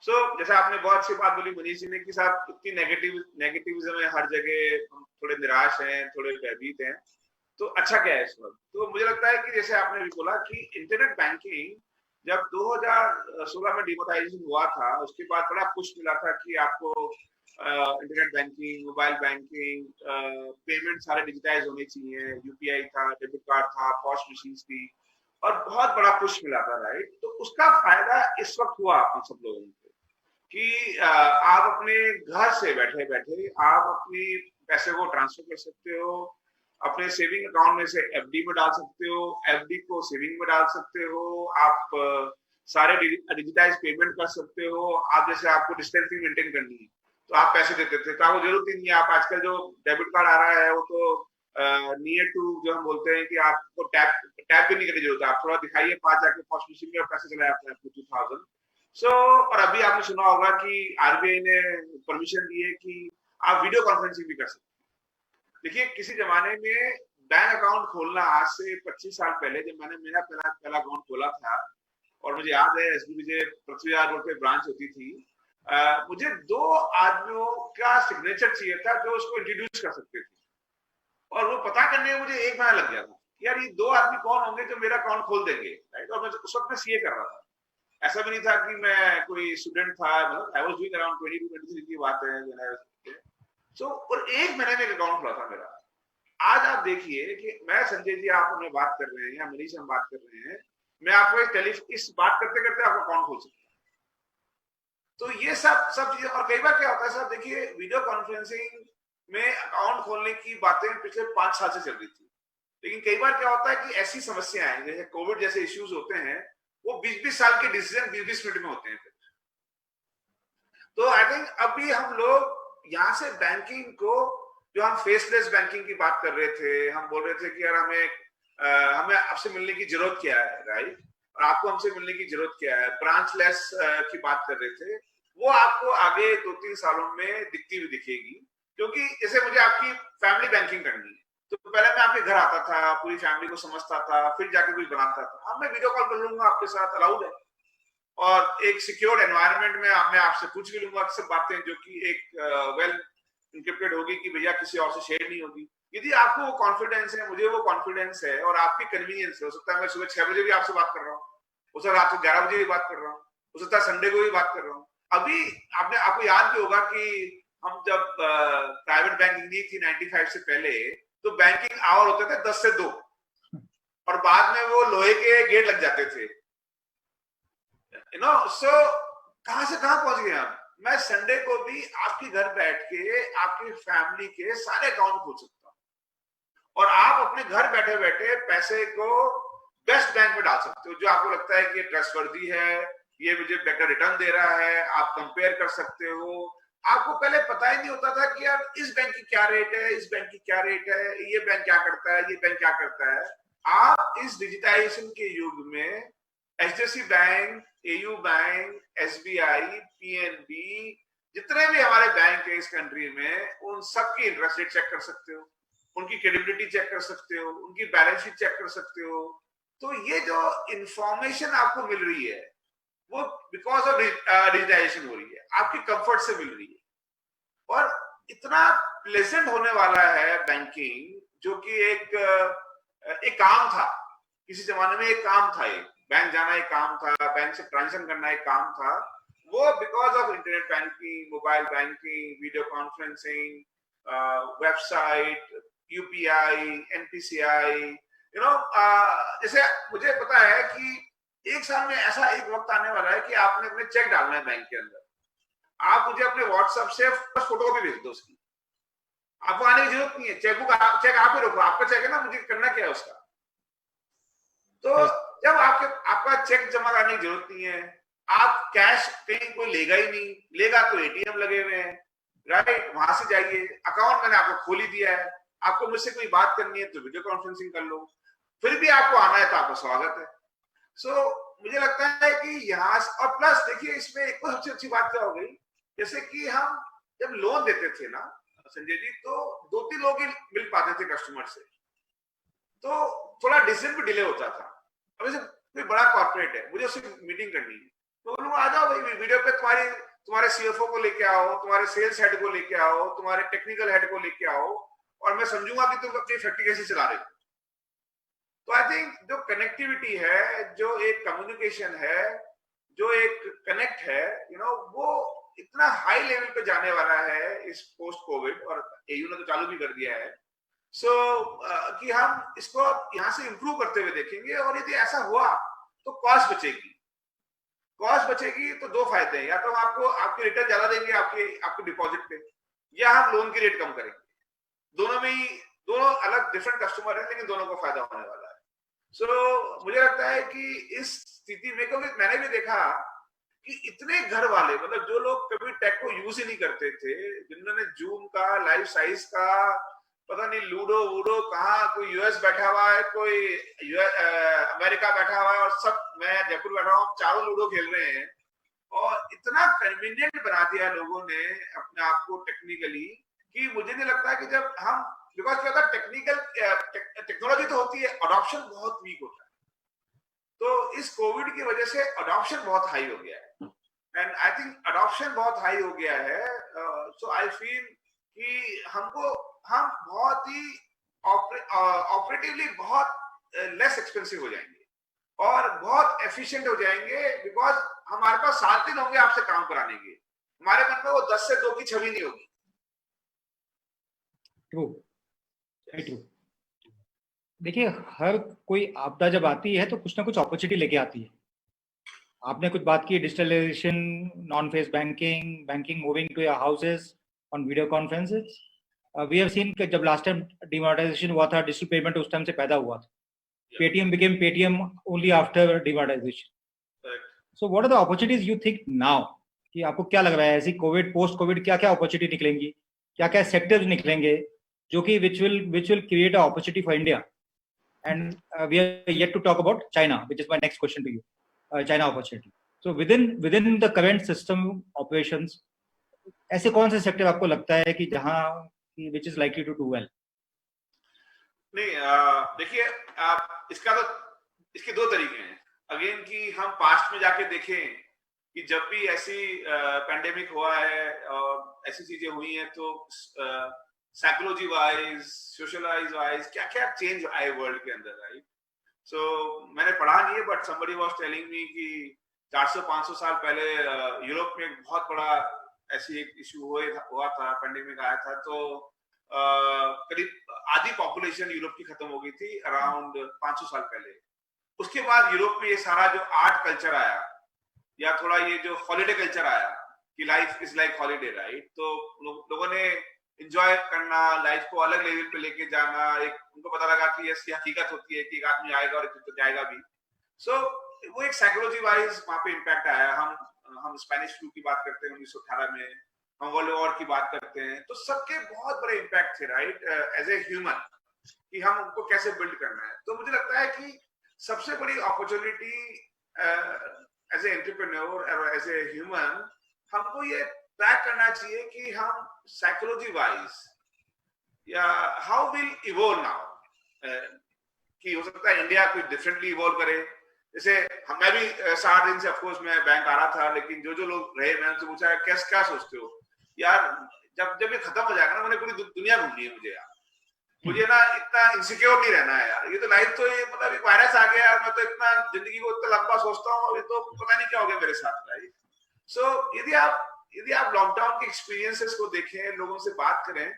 सो जैसे आपने बहुत अच्छी बात बोली मनीष जी ने कि साहब इतनी नेगेटिविज्म है हर जगह, हम थोड़े निराश हैं, थोड़े भयभीत हैं, तो अच्छा क्या है इस वक्त? तो मुझे लगता है कि जैसे आपने भी बोला कि इंटरनेट बैंकिंग जब 2016 में डिमोनेटाइजेशन हुआ था, उसके बाद बड़ा पुश मिला था कि आपको internet banking, mobile banking, payment सारे डिजिटाइज होने चाहिए, यूपीआई था, डेबिट कार्ड था, पॉश मशीन थी, और बहुत बड़ा पुश मिला था, राइट? तो उसका फायदा इस वक्त हुआ आप सब लोगों को कि आप अपने घर से बैठे बैठे आप अपनी पैसे को ट्रांसफर कर सकते हो, अपने सेविंग अकाउंट में से एफडी में डाल सकते हो, एफडी को सेविंग में डाल सकते हो, आप सारे डिजिटाइज पेमेंट कर सकते हो। आप जैसे आपको डिस्टेंसिंग मेंटेन करनी है तो आप पैसे देते थे, तो आपको जरूरत ही नहीं है। आप आजकल जो डेबिट कार्ड आ रहा है वो तो नियर टू जो हम बोलते हैं कि आपको टैप भी नहीं करने की जरूरत है, आप थोड़ा दिखाइए, पास जाके पॉश मशीन में पैसे चले जाते हैं आपको 2000। सो और अभी आपने सुना होगा कि आरबीआई ने परमिशन दी है कि आप वीडियो कॉन्फ्रेंसिंग भी कर सकते हैं। देखिए, किसी जमाने में बैंक अकाउंट खोलना, आज से 25 साल पहले जब मैंने मेरा पहला अकाउंट खोला था, और मुझे याद है एसबीबीजे पृथ्वीराज रोड पे ब्रांच होती थी, मुझे 2 आदमियों का सिग्नेचर चाहिए था जो उसको इंट्रोड्यूस कर सकते थे, और वो पता करने में मुझे 1 महीना लग गया था यार ये 2 आदमी कौन होंगे जो मेरा अकाउंट खोल देंगे, राइट? और मैं उस वक्त में सीए कर रहा था, ऐसा भी नहीं था कि मैं कोई स्टूडेंट था, मतलब आई वाज डूइंग अराउंड 22-23 की बात है। सो और 1 महीने में अकाउंट खुला था मेरा। आज आप देखिए कि मैं, संजय जी आप हमें बात कर रहे हैं या मनीष हम बात कर रहे हैं, मैं आपको इस बात करते करते आपका अकाउंट खोल सकता हूँ। तो ये सब चीजें, और कई बार क्या होता है साहब, देखिए वीडियो कॉन्फ्रेंसिंग में अकाउंट खोलने की बातें पिछले 5 साल से चल रही थी, लेकिन कई बार क्या होता है कि ऐसी समस्याएं जैसे कोविड जैसे इश्यूज होते हैं, वो 20-20 साल के डिसीजन 20-20 मिनट में होते हैं। तो आई थिंक अभी हम लोग यहाँ से बैंकिंग को, जो हम फेसलेस बैंकिंग की बात कर रहे थे, हम बोल रहे थे कि यार हमें आपसे मिलने की जरूरत क्या है, राइट? और आपको हमसे मिलने की जरूरत क्या है, ब्रांचलेस की बात कर रहे थे, वो आपको आगे 2-3 सालों में दिखती हुई दिखेगी। क्योंकि जैसे मुझे आपकी फैमिली बैंकिंग करनी है, तो पहले मैं आपके घर आता था, पूरी फैमिली को समझता था, फिर जाके कुछ बनाता था। अब मैं वीडियो कॉल कर लूंगा, आपके साथ अलाउड है, और एक सिक्योर्ड एनवायरनमेंट में मैं आपसे पूछ भी लूंगा अक्सर बातें जो कि एक वेल इंक्रिप्टेड होगी कि भैया किसी और से शेयर नहीं होगी। यदि आपको वो कॉन्फिडेंस है, मुझे वो कॉन्फिडेंस है, और आपकी कन्वीनियंस है, हो सकता है मैं सुबह 6 बजे भी आपसे बात कर रहा हूँ, हो सकता है रात को 11 बजे भी बात कर रहा हूँ, हो सकता है संडे को भी बात कर रहा हूँ। अभी आपको याद भी होगा कि हम जब प्राइवेट बैंकिंग नहीं थी 95 से पहले, तो बैंकिंग आवर होते थे 10 से 2, और बाद में वो लोहे के गेट लग जाते थे, सो कहां से कहां पहुंच गए हम। मैं संडे को भी आपके घर बैठ के आपकी फैमिली के सारे अकाउंट खोल सकता हूं, और आप अपने घर बैठे बैठे पैसे को बेस्ट बैंक में डाल सकते हो, जो आपको लगता है कि ये ट्रस्टवर्दी है, ये मुझे बेटर रिटर्न दे रहा है, आप कंपेयर कर सकते हो। आपको पहले पता ही नहीं होता था कि यार इस बैंक की क्या रेट है, इस बैंक की क्या रेट है, ये बैंक क्या करता है, ये बैंक क्या करता है। आप इस डिजिटाइजेशन के युग में HDFC bank, AU bank, SBI, PNB, जितने भी हमारे बैंक है इस कंट्री में, उन सबकी इंटरेस्ट रेट चेक कर सकते हो, उनकी क्रेडिबिलिटी चेक कर सकते हो, उनकी बैलेंस शीट चेक कर सकते हो। तो ये जो इंफॉर्मेशन आपको मिल रही है वो बिकॉज ऑफ डिजिटाइजेशन हो रही है, आपकी कंफर्ट से मिल रही है, और इतना प्लेजेंट होने वाला है बैंकिंग, जो कि एक काम था, किसी जमाने में एक काम था, एक बैंक जाना एक काम था, बैंक से ट्रांजेक्शन करना एक काम था, वो because of internet banking, mobile banking, video conferencing, website, UPI, NPCI, जैसे मुझे पता है कि एक साल में ऐसा एक वक्त आने वाला है कि आपने अपने चेक डालना है बैंक के अंदर, आप मुझे अपने व्हाट्सएप से फोटो भी भेज दो उसकी, आपको आने की जरूरत नहीं है, चेक आप ही रखो, आपका चेक है ना, मुझे करना क्या है उसका। तो जब आपका चेक जमा करने की जरूरत नहीं है, आप कैश कहीं कोई लेगा ही नहीं, लेगा तो एटीएम लगे हुए हैं, राइट? वहां से जाइए, अकाउंट मैंने आपको खोल ही दिया है, आपको मुझसे कोई बात करनी है तो वीडियो कॉन्फ्रेंसिंग कर लो। फिर भी आपको आना है तो आपका स्वागत है। सो मुझे लगता है कि यहाँ और प्लस देखिए इसमें एक तो सबसे अच्छी बात क्या हो गई, जैसे कि हम जब लोन देते थे ना संजय जी, तो 2-3 लोग ही मिल पाते थे कस्टमर से, तो थोड़ा डिसीजन भी डिले होता था। अब जैसे कोई बड़ा कॉर्पोरेट है, मुझे उससे मीटिंग करनी है, तो बोलूँ आ जाओ भाई वीडियो पे, तुम्हारे सीएफओ को लेके आओ, तुम्हारे सेल्स हेड को लेके आओ, तुम्हारे टेक्निकल हेड को लेके आओ, और मैं समझूंगा कि तुम अपनी फैक्ट्री कैसे चला रहे हो। तो आई थिंक जो कनेक्टिविटी है, जो एक कम्युनिकेशन है, जो एक कनेक्ट है, वो इतना हाई लेवल पे जाने वाला है इस पोस्ट कोविड, और एयू ने तो चालू भी कर दिया है। सो कि हम इसको यहाँ से इंप्रूव करते हुए देखेंगे, और यदि ऐसा हुआ तो कॉस्ट बचेगी। कॉस्ट बचेगी तो दो फायदे हैं, या तो हम आपको आपकी रिटर्न ज्यादा देंगे आपके डिपॉजिट पे, या हम लोन की रेट कम करेंगे। दोनों में ही, दोनों अलग डिफरेंट कस्टमर है, लेकिन दोनों को फायदा होने वाला है। सो मुझे लगता है कि इस स्थिति में, क्योंकि मैंने भी देखा कि इतने घर वाले, मतलब जो लोग कभी टेक को यूज ही नहीं करते थे, जिन्होंने जूम का, लाइव साइज का, पता नहीं लूडो वूडो कहाँ, कोई यूएस बैठा हुआ है, कोई अमेरिका बैठा हुआ है, और सब, मैं जयपुर बैठा हुआ, चारों लूडो खेल रहे हैं, और इतना कन्वीनियंट बना दिया लोगों ने अपने आप को टेक्निकली, कि मुझे नहीं लगता कि जब हम, बिकॉज क्या होता है, टेक्नोलॉजी तो होती है, अडॉप्शन बहुत वीक होता है। तो इस कोविड की वजह से अडॉप्शन बहुत हाई हो गया है, एंड आई थिंक अडॉप्शन बहुत हाई हो गया है। सो आई फील कि हम बहुत ही ऑपरेटिवली बहुत लेस एक्सपेंसिव हो जाएंगे, और बहुत एफिशिएंट हो जाएंगे, बिकॉज हमारे पास 7 दिन होंगे आपसे काम कराने के, हमारे मन में वो 10 से 2 की छवि नहीं होगी। True, true. देखिए, हर कोई आपदा जब आती है तो कुछ ना कुछ अपॉर्चुनिटी लेके आती है। आपने कुछ बात की digitalisation, non face banking moving to your houses on video conferences. We have seen कि जब लास्ट टाइम डिमोनेटाइजेशन हुआ था, डिजिटल पेमेंट उस टाइम से पैदा हुआ था। Paytm became Paytm only after demonetisation. So what are the opportunities you think now, कि आपको क्या लग रहा है ऐसी कोविड, पोस्ट कोविड क्या क्या अपॉर्चुनिटी निकलेंगी, क्या क्या सेक्टर्स निकलेंगे जो कि which will create an opportunity for India? And we are yet to talk about China, which is my next question to you. China opportunity. So within the current system operations, ऐसे कौन से sector आपको लगता है कि जहां which is likely to do well? नहीं, देखिए, आप इसके दो तरीके हैं। अगेन कि हम पास्ट में जाके देखें कि जब भी ऐसी पैंडेमिक हुआ है और ऐसी चीजें हुई हैं, तो साइकोलॉजी वाइज, सोशलाइज वाइज क्या क्या चेंज आए वर्ल्ड के अंदर, राइट? सो मैंने पढ़ा नहीं है, but somebody was telling me कि 400-500 साल पहले यूरोप में एक बहुत बड़ा ऐसी एक इशू हुआ था, पैंडेमिक आया था, तो करीब आधी पॉपुलेशन यूरोप की खत्म हो गई थी अराउंड 500 साल पहले। उसके बाद यूरोप में ये सारा जो आर्ट कल्चर आया, या थोड़ा ये जो हॉलिडे कल्चर आया कि life is like holiday, right? तो लोगों ने एंजॉय करना, लाइफ को अलग लेवल पे लेके जाना, एक उनको पता लगा कि ये हकीकत होती है कि एक आदमी आएगा और एक तो जाएगा भी। सो वो एक साइकोलॉजी वाइज वहां पे इम्पैक्ट आया। हम स्पेनिश फ्लू की बात करते हैं 1918 में, हम वर्ल्ड वॉर की बात करते हैं, तो सबके बहुत बड़े इम्पैक्ट थे, राइट, एज ए ह्यूमन, कि हम उनको कैसे बिल्ड करना है। तो मुझे लगता है कि सबसे बड़ी अपॉर्चुनिटी एज ए एंटरप्रेन्योर और एज ए ह्यूमन, हमको ये ट्रैक करना चाहिए कि हम साइकोलॉजी वाइज या हाउ विल इवॉल्व नाउ, कि हो सकता है इंडिया कुछ डिफरेंटली इवॉल्व करे। जैसे मैं भी 7 दिन से ऑफकोर्स मैं बैंक आ रहा था, लेकिन जो लोग रहे, मैंने उनसे पूछा क्या सोचते हो यार, जब ये खत्म हो जाएगा ना, मैंने पूरी दुनिया घूमनी है मुझे यार, मुझे ना इतना इनसिक्योर नहीं रहना है यार। ये तो लाइफ तो, ये मतलब एक वायरस आ गया यार, मैं तो इतना जिंदगी को इतना लंबा सोचता हूँ, ये तो पता नहीं क्या हो गया मेरे साथ, राइट? सो यदि आप लॉकडाउन के एक्सपीरियंसेस को देखें, लोगों से बात करें,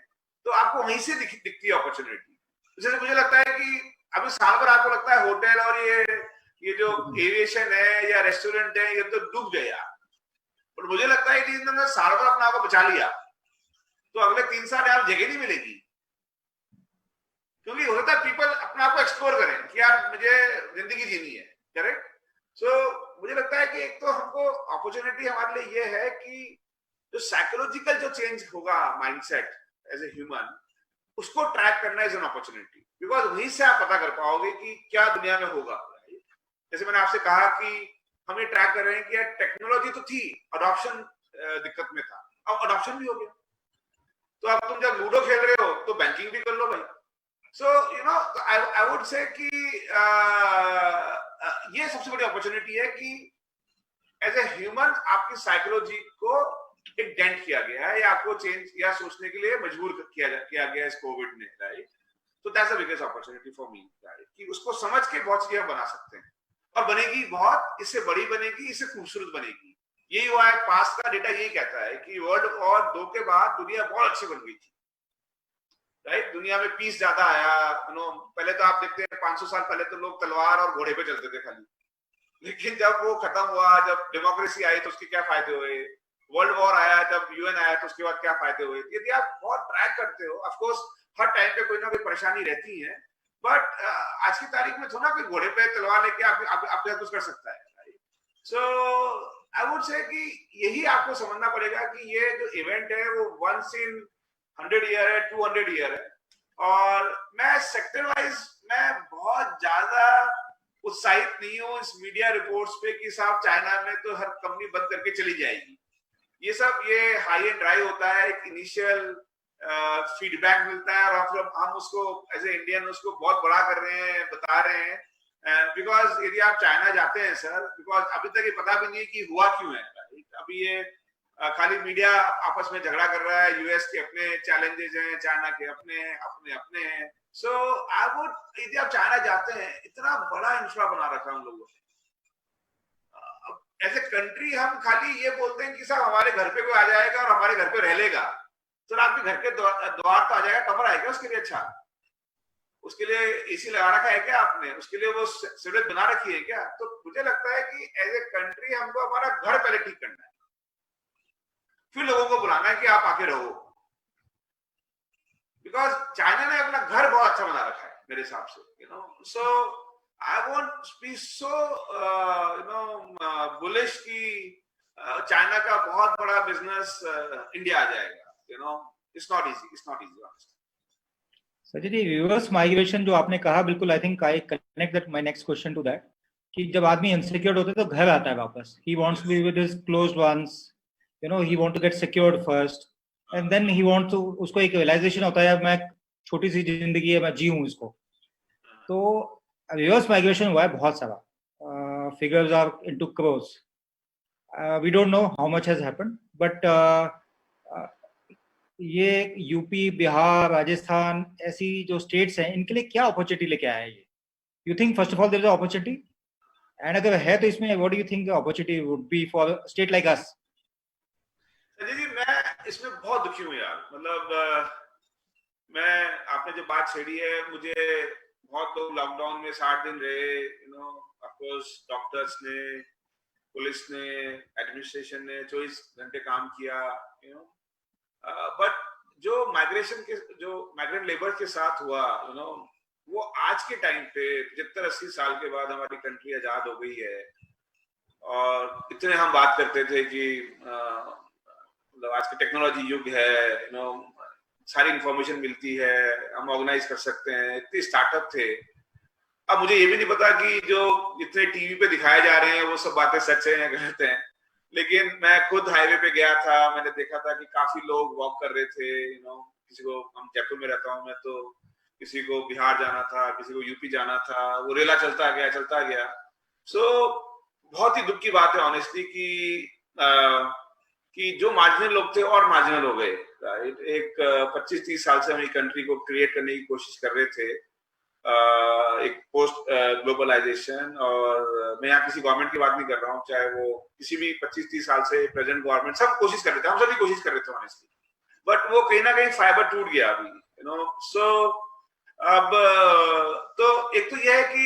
तो आपको वहीं से दिखती है अपॉर्चुनिटी। जैसे मुझे लगता है कि अभी साल भर आपको लगता है होटल और ये जो एविएशन है या रेस्टोरेंट है, ये तो डूब गया, पर मुझे लगता है कि इन्होंने साल भर अपने आप को बचा लिया, तो अगले 3 साल आप जगह नहीं मिलेगी, क्योंकि होता है पीपल अपने आप को एक्सप्लोर करें कि यार मुझे जिंदगी जीनी है, करेक्ट? सो मुझे लगता है कि एक तो हमको अपॉर्चुनिटी हमारे लिए ये है कि जो साइकोलॉजिकल जो चेंज होगा माइंडसेट एज ए ह्यूमन, उसको ट्रैक करना इज एन अपॉर्चुनिटी, बिकॉज वहीं से आप पता कर पाओगे कि क्या दुनिया में होगा। जैसे मैंने आपसे कहा कि हम ये ट्रैक कर रहे हैं कि यार टेक्नोलॉजी तो थी, अडॉप्शन दिक्कत में था, अब अडॉप्शन भी हो गया, तो अब तुम जब लूडो खेल रहे हो तो बैंकिंग भी कर लो भाई। So you know I would say कि ये सबसे बड़ी अपॉर्चुनिटी है कि एज ए ह्यूमन आपकी साइकोलॉजी को एक डेंट किया गया है या आपको चेंज या सोचने के लिए मजबूर किया गया इस कोविड ने, राइट। तो that's the biggest opportunity for me, right, कि उसको समझ के बहुत चीजें बना सकते हैं और बनेगी बहुत, इससे बड़ी बनेगी, इससे खूबसूरत बनेगी। यही हुआ है, पास का डेटा यही कहता है कि वर्ल्ड वॉर 2 के बाद दुनिया बहुत अच्छी बन गई थी, राइट। दुनिया में पीस ज्यादा आया, पहले तो आप देखते हैं 500 साल पहले तो लोग तलवार और घोड़े पे चलते थे खाली, लेकिन जब वो खत्म हुआ, जब डेमोक्रेसी आई तो उसके क्या फायदे हुए, वर्ल्ड वॉर आया, जब यूएन आया तो उसके बाद क्या फायदे हुए। यदि आप बहुत ट्रैक करते हो, ऑफ कोर्स हर टाइम पे कोई ना कोई परेशानी रहती है, बट आज की तारीख में थोड़ा कोई घोड़े पे तलवार लेके आप कुछ कर सकता है। सो आई वुड से कि यही आपको समझना पड़ेगा कि ये जो इवेंट है वो वंस इन 100 ईयर है, 200 ईयर है। और मैं सेक्टर वाइज मैं बहुत ज्यादा उत्साहित नहीं हूँ इस मीडिया रिपोर्ट्स पे कि साहब चाइना में तो हर कंपनी बंद करके चली जाएगी। ये हाई एंड ड्राई होता है, एक इनिशियल फीडबैक मिलता है और फिर हम उसको एज ए इंडियन उसको बहुत बड़ा कर रहे हैं, बता रहे हैं। बिकॉज यदि आप चाइना जाते हैं सर, बिकॉज अभी तक ये पता भी नहीं कि हुआ क्यों है। अभी ये खाली मीडिया आपस में झगड़ा कर रहा है, यूएस के अपने चैलेंजेस हैं, चाइना के अपने हैं। सो आई वुड, यदि आप चाइना जाते हैं, इतना बड़ा इंफ्रा बना रखा है उन लोगों ने, एज ए कंट्री हम खाली ये बोलते हैं कि साहब हमारे घर पे कोई आ जाएगा और हमारे घर पे रह लेगा, तो आपके घर के द्वार तो आ जाएगा, कमर आएगा उसके लिए, अच्छा उसके लिए एसी लगा रखा है क्या आपने, उसके लिए वो सिवरेज बना रखी है क्या। तो मुझे लगता है कि एज ए कंट्री हमको हमारा घर पहले ठीक करना है, फिर लोगों को बुलाना है कि आप आके रहो। बिकॉज चाइना ने अपना घर बहुत अच्छा बना रखा है मेरे हिसाब से, so I won't be so bullish कि चाइना का बहुत बड़ा बिजनेस इंडिया आ जाएगा। It's not easy Sachin ji, reverse migration जो आपने कहा, बिल्कुल I think I connect that my next question to that, कि जब आदमी इनसिक्योर होता है तो घर आता है वापस, he wants to be with his closed ones, he want to get secured first and then he want to, उसको एक रियलाइजेशन होता है मैं छोटी सी जिंदगी है, मैं जी हूं इसको। तो रिवर्स माइग्रेशन हुआ है बहुत सारा, figures are into crores, we don't know how much has happened, but ये यूपी, बिहार, राजस्थान ऐसी जो स्टेट्स हैं, इनके लिए क्या अपॉर्चुनिटी लेके आया है ये? You think first of all there is opportunity, and अगर है तो इसमें what do you think opportunity would be for state like us? Sanjay ji, मैं इसमें बहुत दुखी हूँ यार, मतलब मैं, आपने जो बात छेड़ी है, मुझे बहुत लोग लॉकडाउन में 60 दिन रहे, ऑफ कोर्स डॉक्टर्स ने, पुलिस ने, एडमिनिस्ट्रेशन ने 24 घंटे काम किया, बट जो माइग्रेंट लेबर के साथ हुआ, वो आज के टाइम पे 75-80 साल के बाद हमारी कंट्री आजाद हो गई है, और इतने हम बात करते थे कि मतलब आज के टेक्नोलॉजी युग है, सारी इंफॉर्मेशन मिलती है, हम ऑर्गेनाइज कर सकते हैं, इतने स्टार्टअप थे। अब मुझे ये भी नहीं पता कि जो इतने टीवी पे दिखाए जा रहे हैं वो सब बातें सच है या गलत हैं, लेकिन मैं खुद हाईवे पे गया था, मैंने देखा था कि काफी लोग वॉक कर रहे थे, किसी को, हम जयपुर में रहता हूँ मैं, तो किसी को बिहार जाना था, किसी को यूपी जाना था, वो रेला चलता गया। सो बहुत ही दुख की बात है ऑनेस्टली कि जो मार्जिनल लोग थे और मार्जिनल हो गए, राइट। एक 25-30 साल से हम एक कंट्री को क्रिएट करने की कोशिश कर रहे थे, एक पोस्ट ग्लोबलाइजेशन, और मैं यहाँ किसी गवर्नमेंट की बात नहीं कर रहा हूँ, चाहे वो किसी भी 25-30 साल से प्रेजेंट गवर्नमेंट, सब कोशिश कर रहे थे, हम सभी कोशिश कर रहे थे ऑनेस्टली, बट वो कहीं ना कहीं फाइबर टूट गया अभी, सो अब तो एक तो यह है कि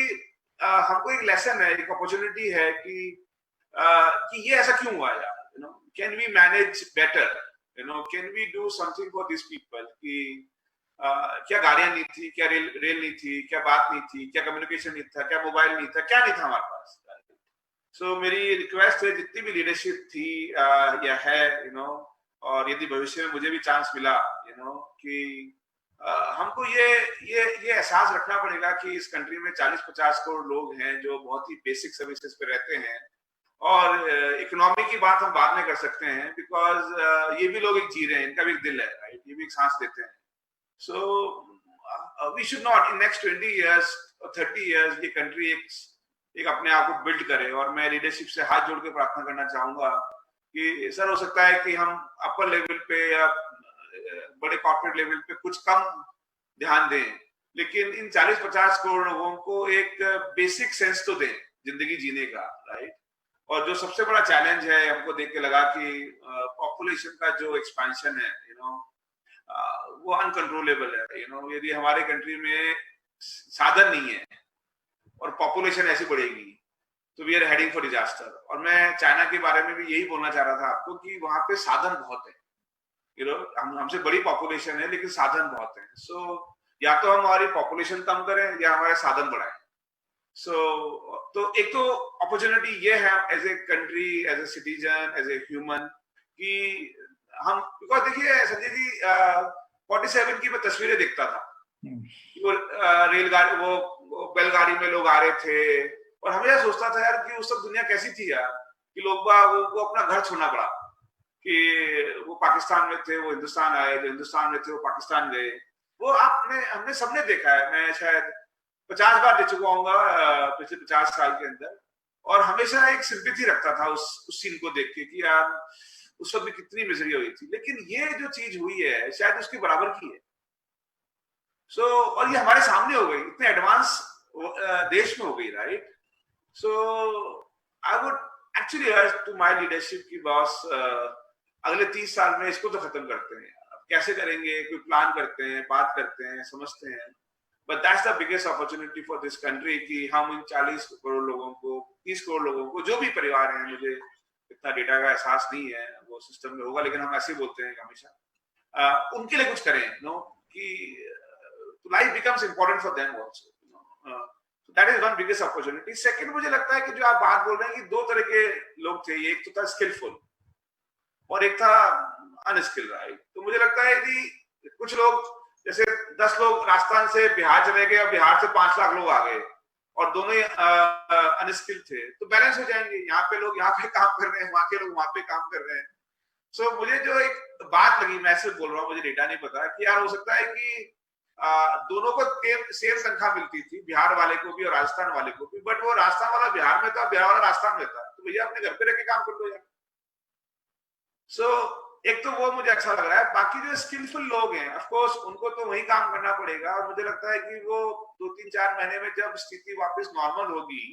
हमको एक लेसन है, एक अपॉर्चुनिटी है कि ये ऐसा क्यों हुआ यार, can we manage better, can we do something for this people, कि क्या गाड़ियां नहीं थी, क्या रेल नहीं थी, क्या बात नहीं थी, क्या कम्युनिकेशन नहीं था, क्या मोबाइल नहीं था, क्या नहीं था हमारे पास। सो मेरी रिक्वेस्ट है, जितनी भी लीडरशिप थी या है, और यदि भविष्य में मुझे भी चांस मिला, कि हमको ये एहसास रखना पड़ेगा कि इस कंट्री में 40-50 करोड़ लोग हैं जो बहुत ही बेसिक सर्विसेज पे रहते हैं, और इकोनॉमी की बात हम बाद में कर सकते हैं, बिकॉज ये भी लोग एक जी रहे हैं, इनका भी एक दिल है, राइट, ये भी एक सांस लेते हैं. So we should not in next 20 years और 30 years ये कंट्री एक अपने आप को बिल्ड करे. और मैं लीडरशिप से हाथ जोड़ के प्रार्थना करना चाहूंगा कि सर, हो सकता है कि हम अपर लेवल पे या बड़े कॉर्पोरेट लेवल पे कुछ कम ध्यान दें, लेकिन इन 40-50 करोड़ लोगों को एक बेसिक सेंस तो दें जिंदगी जीने का, राइट. और जो सबसे बड़ा चैलेंज है, हमको देख के लगा कि पॉपुलेशन का जो एक्सपेंशन है, वो अनकंट्रोलेबल है. यदि हमारे कंट्री में साधन नहीं है और पॉपुलेशन ऐसी बढ़ेगी तो we are heading for disaster. और मैं चाइना के बारे में भी यही बोलना चाह रहा था आपको कि वहां पे साधन बहुत है. हमसे बड़ी पॉपुलेशन है लेकिन साधन बहुत है. सो या तो हम हमारी पॉपुलेशन कम करें या हमारे साधन बढ़ाएं. तो एक तो अपॉर्चुनिटी ये है as a country, as a citizen, as a human, कि हम, बिकॉज देखिए संजय जी, 47 की मैं तस्वीरें देखता था, वो रेलगाड़ी, वो बैलगाड़ी में लोग आ रहे थे, और हमेशा सोचता था यार कि उस वक्त दुनिया कैसी थी यार, कि लोग वो अपना घर छोड़ना पड़ा, कि वो पाकिस्तान में थे वो हिंदुस्तान आए, जो हिंदुस्तान में थे वो पाकिस्तान गए. वो हमने सबने देखा है. मैं शायद 50 बार देख चुका हूँ पिछले 50 साल के अंदर, और हमेशा एक सिंपैथी रखता था उस सीन को देख के कि यार उस वक्त भी कितनी मिजरी हुई थी. लेकिन ये जो चीज हुई है शायद उसके बराबर की है. और ये हमारे सामने हो गई, इतने एडवांस देश में हो गई, right. So I would actually urge to my leadership की बॉस, अगले 30 साल में इसको तो खत्म करते हैं. कैसे करेंगे, कोई प्लान करते हैं, बात करते हैं, समझते हैं. But that's the biggest opportunity for this country कि हम इन 40 करोड़ लोगों को, 30 करोड़ लोगों को, जो भी परिवार हैं, मुझे इतना डेटा का एहसास नहीं है, वो सिस्टम में होगा, लेकिन हम ऐसे बोलते हैं हमेशा, उनके लिए कुछ करें, कि life becomes important for them also. That is one biggest opportunity. Second, मुझे लगता है कि जो आप बात बोल रहे हैं कि दो तरह के लोग थे, एक तो था स्किलफुल और एक था अनस्किल्ड, राइट. तो मुझे लगता है कि कुछ लोग, जैसे 10 लोग राजस्थान से बिहार चले गए और बिहार से 5 लाख लोग आ गए और दोनों ही अनस्किल्ड थे, तो बैलेंस हो जाएंगे. यहाँ पे लोग यहाँ पे काम कर रहे हैं, वहां के लोग वहां पे काम कर रहे हैं. सो मुझे जो एक बात लगी, मैं सिर्फ बोल रहा हूँ, मुझे डेटा नहीं पता, कि यार हो सकता है कि दोनों को सेम तनख्वाह मिलती थी, बिहार वाले को भी और राजस्थान वाले को भी, बट वो राजस्थान वाला बिहार में था, बिहार वाला राजस्थान में था, तो भैया अपने घर पे रह के काम कर लो यार. एक तो वो मुझे अच्छा लग रहा है. बाकी जो स्किलफुल लोग हैं, ऑफ कोर्स उनको तो वही काम करना पड़ेगा, और मुझे लगता है कि वो 2-3-4 महीने में जब स्थिति वापस नॉर्मल होगी,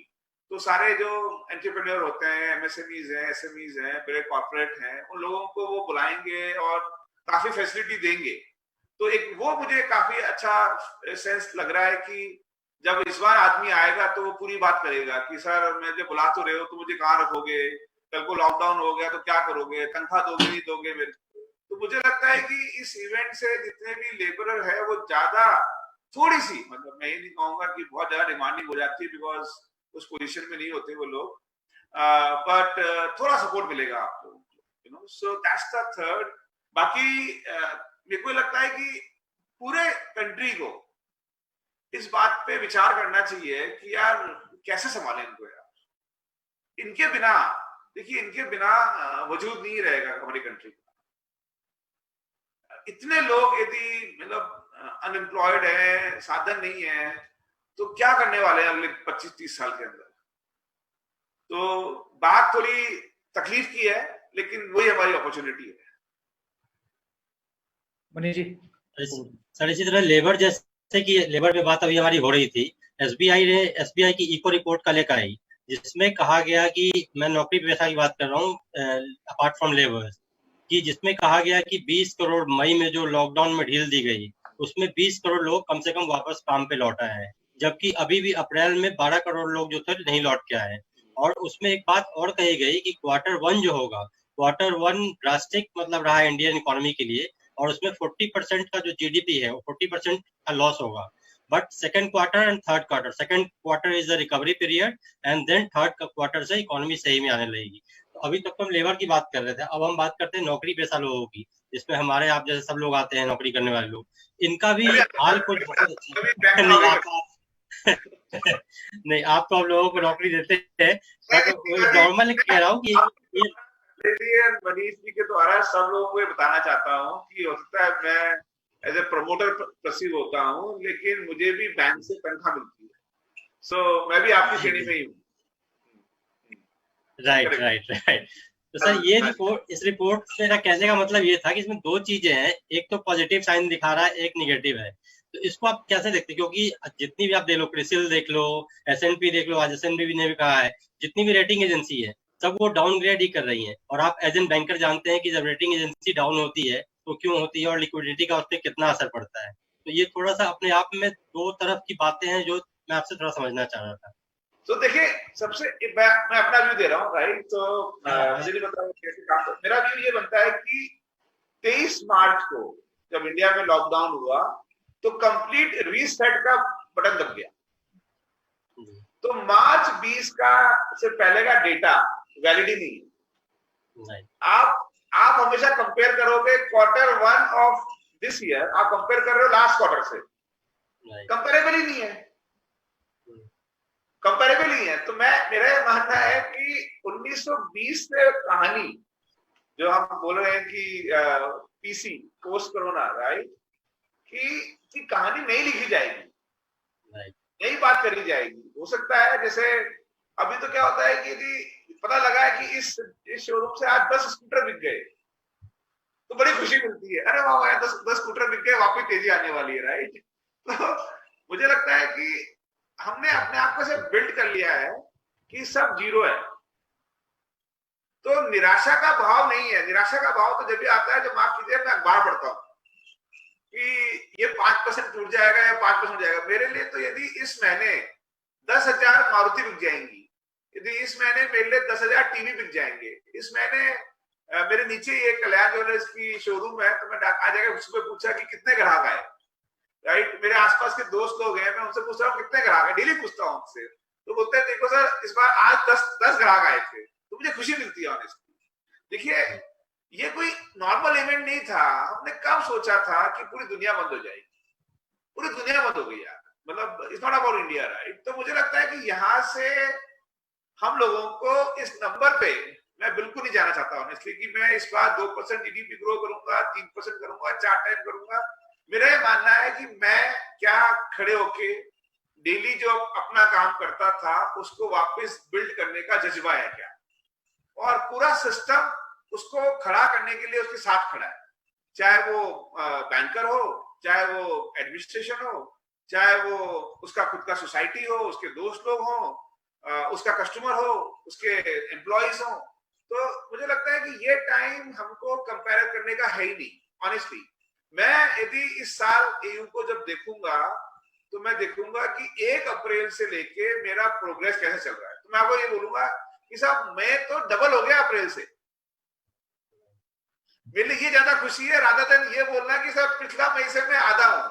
तो सारे जो एंटरप्रेन्योर होते हैं, एमएसएमईज हैं, एसएमईज हैं, बड़े कॉर्पोरेट हैं, उन लोगों को वो बुलाएंगे और काफी फैसिलिटी देंगे. तो एक वो मुझे काफी अच्छा सेंस लग रहा है कि जब इस बार आदमी आएगा तो वो पूरी बात करेगा कि सर, मुझे बुला तो रहे हो, तो मुझे कहाँ रखोगे, कल को लॉकडाउन हो गया तो क्या करोगे, तनख्वाह दोगे नहीं दोगे मेरे को. तो मुझे लगता है कि इस इवेंट से जितने भी लेबरर है वो ज्यादा, थोड़ी सी, मतलब मैं ये नहीं कहूंगा कि बहुत ज्यादा डिमांडिंग हो जाती है, बिकॉज उस पोजीशन में नहीं होते वो लोग, बट थोड़ा सपोर्ट मिलेगा आपको. So that's the third. बाकी मेरे को लगता है कि पूरे कंट्री को इस बात पे विचार करना चाहिए कि यार कैसे संभालें इनको यार. इनके बिना, देखिए, इनके बिना वजूद नहीं रहेगा हमारी कंट्री का. इतने लोग यदि मतलब अनएम्प्लॉयड है, साधन नहीं है, तो क्या करने वाले हैं अगले 25-30 साल के अंदर. तो बात थोड़ी तकलीफ की है, लेकिन वही हमारी अपॉर्चुनिटी है. मनीष जी. सर, इसी तरह लेबर, जैसे कि लेबर पे बात अभी हमारी हो रही थी, एसबीआई की इको रिपोर्ट का लेकर आई, जिसमें कहा गया कि, मैं नौकरी पेशा की बात कर रहा हूँ अपार्ट फ्रॉम लेबर, कि जिसमें कहा गया कि 20 करोड़ मई में जो लॉकडाउन में ढील दी गई, उसमें 20 करोड़ लोग कम से कम वापस काम पे लौट आए हैं, जबकि अभी भी अप्रैल में 12 करोड़ लोग जो थे नहीं लौट के आए. और उसमें एक बात और कही गई कि Q1 जो होगा, Q1 ड्रास्टिक मतलब रहा इंडियन इकोनॉमी के लिए, और उसमें 40% का जो जीडीपी है वो 40% का लॉस होगा. But second quarter and third quarter, second quarter is the recovery period, and then third quarter से इकोनॉमी सही में आने लगेगी. तो अभी तक तो हम लेबर की बात कर रहे थे, अब हम बात करते हैं नौकरी पेशा लोगों की. जिसमें हमारे आप जैसे सब लोग आते हैं नौकरी करने वाले लोग, इनका भी हाल कुछ बहुत अच्छा कभी नहीं। बैंक नहीं, आप तो हम लोगों को नौकरी देते हैं, बट नॉर्मल कह रहा हूँ कि ये लिए मनीष जी के द्वारा सब लोगों को ये बताना चाहता हूँ कि हो सकता है मैं एज ए प्रमोटर प्रसीव होता हूँ, लेकिन मुझे भी बैंक से तनख्वाह मिलती है। सो मैं भी आपकी श्रेणी में ही हूँ। Right right right. तो सर ये रिपोर्ट, इस रिपोर्ट से मेरा कहने का मतलब ये था कि इसमें दो चीजें हैं, एक तो पॉजिटिव साइन दिखा रहा है, एक निगेटिव है। तो इसको आप कैसे देखते हैं? क्योंकि जितनी भी आप देख लो, क्रिसिल देख लो, S&P देख लो, आज S&P ने भी कहा है, जितनी भी रेटिंग एजेंसी है सब वो डाउनग्रेड ही कर रही है। और आप एज एन बैंकर जानते हैं कि जब रेटिंग एजेंसी डाउन होती है तो क्यों होती है और लिक्विडिटी का उस पर कितना असर पड़ता है। तो ये थोड़ा सा अपने आप में दो तरफ की बातें हैं जो मैं आपसे थोड़ा समझना चाह रहा था। तो देखिए, सबसे मैं अपना व्यू दे रहा हूँ, राइट? तो मुझे नहीं पता कैसे काम कर, मेरा व्यू ये बनता है कि 23 मार्च को जब इंडिया में लॉकडाउन हुआ तो कंप्लीट रीसेट का बटन दब गया। तो मार्च 20 का से पहले का डेटा वैलिड ही नहीं है। आप हमेशा कंपेयर करोगे क्वार्टर 1 ऑफ दिस ईयर, आप कंपेयर कर रहे हो लास्ट क्वार्टर से, कंपेरेबल ही नहीं है, कंपेरेबल ही है। तो मेरा ये मानना है कि 1920 से कहानी जो हम बोल रहे हैं कि पीसी पोस्ट कोरोना, राइट, कि कहानी नहीं लिखी जाएगी, यही बात करी जाएगी। हो सकता है जैसे अभी तो क्या होता है कि यदि पता लगा है कि इस शोरूम से आज 10 स्कूटर बिक गए तो बड़ी खुशी मिलती है, अरे वाह 10 स्कूटर बिक गए, वापस तेजी आने वाली है, राइट? तो मुझे लगता है कि हमने अपने आप को से बिल्ड कर लिया है कि सब जीरो है। तो निराशा का भाव नहीं है। निराशा का भाव तो जब भी आता है जब माफ कीजिए मैं अखबार पढ़ता हूँ कि ये 5% टूट जाएगा या 5% जाएगा। मेरे लिए तो यदि इस महीने 10,000 मारुति बिक जाएंगी, यदि इस महीने मेरे लिए 10,000 टीवी बिक जाएंगे, इस महीने मेरे नीचे एक कल्याण ज्वेलर्स की शोरूम है, तो मैं आ जाकर सुबह पूछा कि कितने ग्राहक आए, राइट? मेरे आसपास के दोस्त लोग हैं, मैं उनसे पूछ रहा हूँ कितने ग्राहक है, डेली पूछता हूँ उनसे, तो बोलते हैं देखो सर इस बार आज 10 ग्राहक आए थे, तो मुझे खुशी मिलती है ऑनेस्टली। देखिए, ये कोई नॉर्मल इवेंट नहीं था। हमने कब सोचा था कि पूरी दुनिया बंद हो जाएगी? पूरी दुनिया बंद हो गई यार, मतलब it's not about India, right? तो मुझे लगता है कि यहाँ से हम लोगों को इस नंबर पे मैं बिल्कुल नहीं जाना चाहता हूँ, इसलिए कि मैं इस बार 2% जीडीपी ग्रो करूंगा, 3% करूंगा, 4 टाइम करूंगा। मेरा ये मानना है कि मैं क्या खड़े होके डेली जो अपना काम करता था उसको वापस बिल्ड करने का जज्बा है क्या, और पूरा सिस्टम उसको खड़ा करने के लिए उसके साथ खड़ा है, चाहे वो बैंकर हो, चाहे वो एडमिनिस्ट्रेशन हो, चाहे वो उसका खुद का सोसाइटी हो, उसके दोस्त लोग हो, उसका कस्टमर हो, उसके एम्प्लॉइज हो। तो मुझे लगता है कि ये टाइम हमको कंपेयर करने का है ही नहीं ऑनेस्टली। मैं यदि इस साल एयू को जब देखूंगा तो मैं देखूंगा कि 1 अप्रैल से लेके मेरा प्रोग्रेस कैसे चल रहा है। तो मैं आपको ये बोलूंगा कि साहब मैं तो डबल हो गया अप्रैल से। मेरे लिए ये ज्यादा खुशी है राधा देन ये बोलना कि साहब पिछला मई से मैं आधा हूं।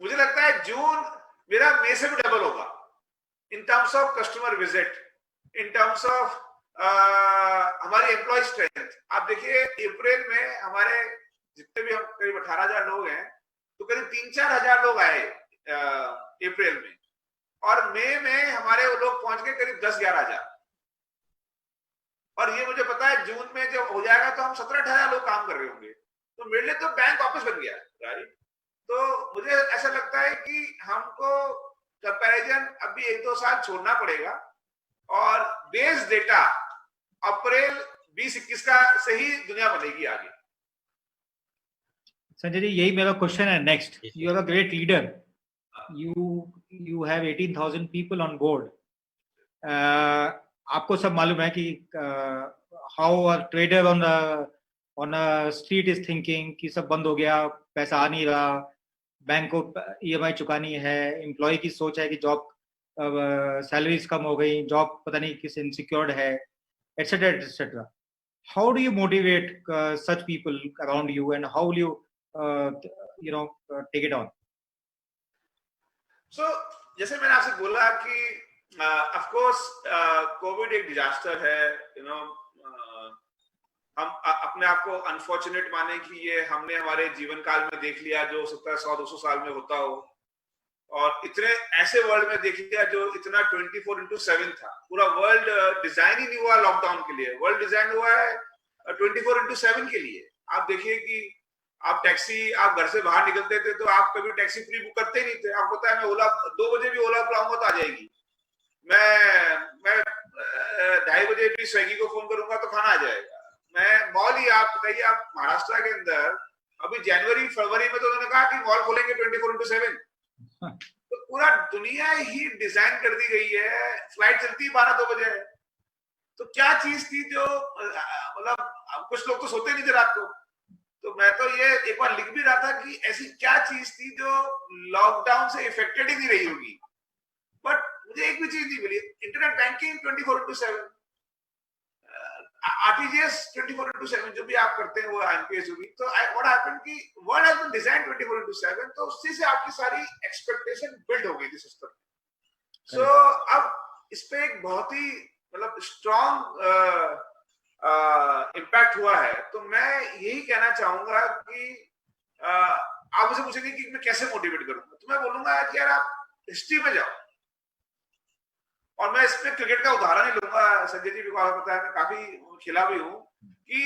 मुझे लगता है जून मेरा मई से भी डबल होगा इन terms of customer visit, in terms of हमारी एम्प्लॉय स्ट्रेंथ। आप देखिए अप्रैल में हमारे जितने भी हम करीब 18,000 लोग हैं, तो करीब 3-4 हजार लोग आए अप्रैल में, और मई में हमारे वो लोग पहुंच गए करीब 10-11 हजार। और ये मुझे पता है जून में जब हो जाएगा तो हम 17-18 हजार लोग काम कर रहे होंगे। तो मेरे लिए तो बैंक वापस बन गया, राइट? तो मुझे ऐसा लगता है कि हमको कंपैरिजन अभी 1-2 साल छोड़ना पड़ेगा, और बेस डेटा अप्रैल 2021 का से ही दुनिया बनेगी आगे। संजय जी, यही मेरा क्वेश्चन है next. You are a great leader, you have 18,000 people on board. आपको सब मालूम है कि how a trader on a street is thinking कि सब बंद हो गया, पैसा आ नहीं रहा, बैंक को EMI चुकानी है, एम्प्लॉय की सोच है कि जॉब सैलरीज कम हो गई, जॉब पता नहीं किस इनसिक्योर्ड है, etc etc. How do you motivate such people around you, and how will you take it on? So जैसे मैंने आपसे बोला कि ऑफ कोर्स कोविड एक डिजास्टर है, हम अपने आप को अनफॉर्चुनेट माने कि ये हमने हमारे जीवन काल में देख लिया, जो 100-200 साल में होता हो, और इतने ऐसे वर्ल्ड में देख लिया जो इतना 24/7 था। पूरा वर्ल्ड डिजाइन ही नहीं हुआ लॉकडाउन के लिए, वर्ल्ड डिजाइन हुआ है 24/7 के लिए। आप देखिए कि आप टैक्सी, आप घर से बाहर निकलते थे तो आप कभी टैक्सी प्री बुक करते नहीं थे। आपको पता है मैं ओला 2 बजे भी ओला बुलाऊंगा तो आ जाएगी, मैं 2:30 बजे भी स्विगी को फोन करूंगा तो खाना आ जाएगा। मैं मॉल ही, आप बताइए, आप महाराष्ट्र के अंदर अभी जनवरी फरवरी में तो उन्होंने कहा कि मॉल खोलेंगे 24/7। तो पूरा दुनिया ही डिजाइन कर दी गई है, फ्लाइट चलती है 12-2 बजे। तो क्या चीज थी जो मतलब कुछ लोग तो सोते नहीं थे रात को, तो मैं तो ये एक बार लिख भी रहा था कि ऐसी क्या चीज थी जो लॉकडाउन से इफेक्टेड ही नहीं रही होगी। बट मुझे एक भी चीज नहीं मिली। इंटरनेट बैंकिंग 24/7, आरटीजीएस 24/7 जो भी आप करते हैं वो आईएमपीएस होगी। तो व्हाट हैपेंड कि वर्ल्ड हैज बीन डिजाइंड 24/7, तो उससे से आपकी सारी एक्सपेक्टेशन बिल्ड हो गई थी सिस्टम। सो अब इस पे एक बहुत ही मतलब स्ट्रॉन्ग इम्पैक्ट हुआ है। तो मैं यही कहना चाहूंगा कि आप मुझे पूछेंगे कि मैं कैसे मोटिवेट करूंगा, तो मैं बोलूंगा कि यार आप हिस्ट्री में जाओ। और मैं इसमें क्रिकेट का उदाहरण ही लूंगा संजय जी, को पता है मैं काफी खेला भी हूँ, कि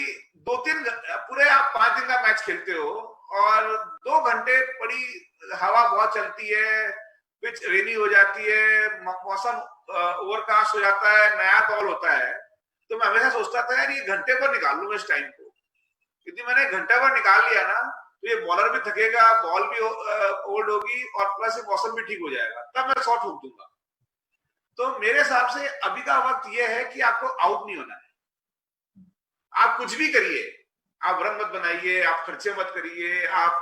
2-3 पूरे आप 5 दिन का मैच खेलते हो और 2 घंटे बड़ी हवा बहुत चलती है, पिच रेनी हो जाती है, मौसम ओवरकास्ट हो जाता है, नया बॉल होता है। तो मैं हमेशा सोचता था यार ये घंटे पर निकाल लूंगा इस टाइम को, क्योंकि मैंने घंटे पर निकाल लिया ना तो ये बॉलर भी थकेगा, बॉल भी ओल्ड होगी और प्लस मौसम भी ठीक हो जाएगा, तब मैं शॉट ठोक दूंगा। तो मेरे हिसाब से अभी का वक्त ये है कि आपको आउट नहीं होना है। आप कुछ भी करिए, आप रन मत बनाइए, आप खर्चे मत करिए, आप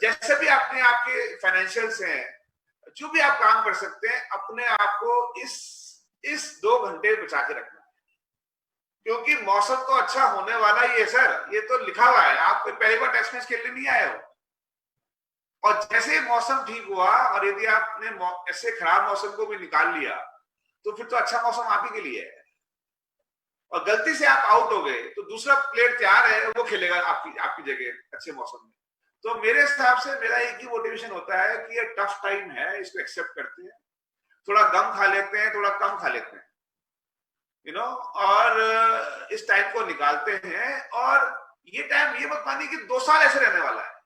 जैसे भी आपके फाइनेंशियल्स हैं, जो भी आप काम कर सकते हैं, अपने आप को इस 2 घंटे बचा के रखना है। क्योंकि मौसम तो अच्छा होने वाला ही है सर, ये तो लिखा हुआ है। आप कोई पहली बार टेस्ट मैच खेलने नहीं आए हो, और जैसे मौसम ठीक हुआ और यदि आपने ऐसे खराब मौसम को भी निकाल लिया तो फिर तो अच्छा मौसम आप ही के लिए है। और गलती से आप आउट हो गए तो दूसरा प्लेयर तैयार है, वो खेलेगा आपकी जगह अच्छे मौसम में। तो मेरे हिसाब से मेरा एक ही मोटिवेशन होता है कि ये टफ टाइम है, इसको एक्सेप्ट करते हैं, थोड़ा गम खा लेते हैं, थोड़ा कम खा लेते हैं, और इस टाइम को निकालते हैं। और ये टाइम ये मत मानिए कि 2 साल ऐसे रहने वाला है।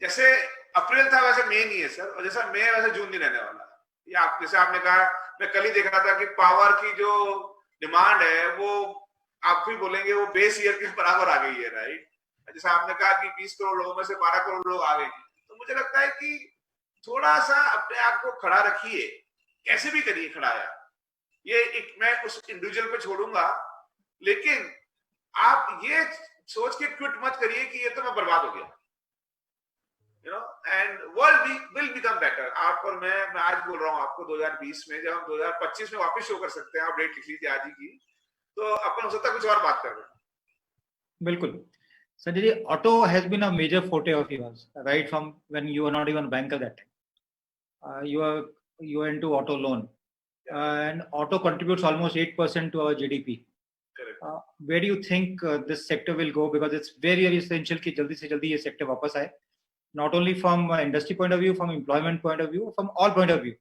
जैसे अप्रैल था वैसे मई नहीं है सर, और जैसा मई वैसे जून नहीं रहने वाला। या जैसे आपने कहा, मैं कल ही देख रहा था कि पावर की जो डिमांड है वो आप भी बोलेंगे वो बेस ईयर के बराबर आ गई है, राइट। जैसे आपने कहा कि 20 करोड़ लोगों में से 12 करोड़ लोग आ गए। तो मुझे लगता है कि थोड़ा सा अपने आप को खड़ा रखिए, कैसे भी करिए खड़ा यार। ये एक मैं उस इंडिविजुअल पे छोड़ूंगा, लेकिन आप ये सोच के क्विट मत करिए कि ये तो मैं बर्बाद हो गया, and world will become better. आप और मैं आज बोल रहा हूँ आपको 2020 में, जब हम 2025 में वापस शो कर सकते हैं, आप डेट लिख लीजिए आज ही की, तो अपन हो सकता है कुछ और बात कर रहे हैं। बिल्कुल Sanjay ji, auto has been a major forte of yours, right from when you were not even a banker that time. You are into auto loan, and auto contributes almost 8% to our GDP. Where do you think this sector will go? Because it's very, very essential कि जल्दी से जल्दी ये sector वापस आए, not only from industry point of view, from employment point of view, from all point of view.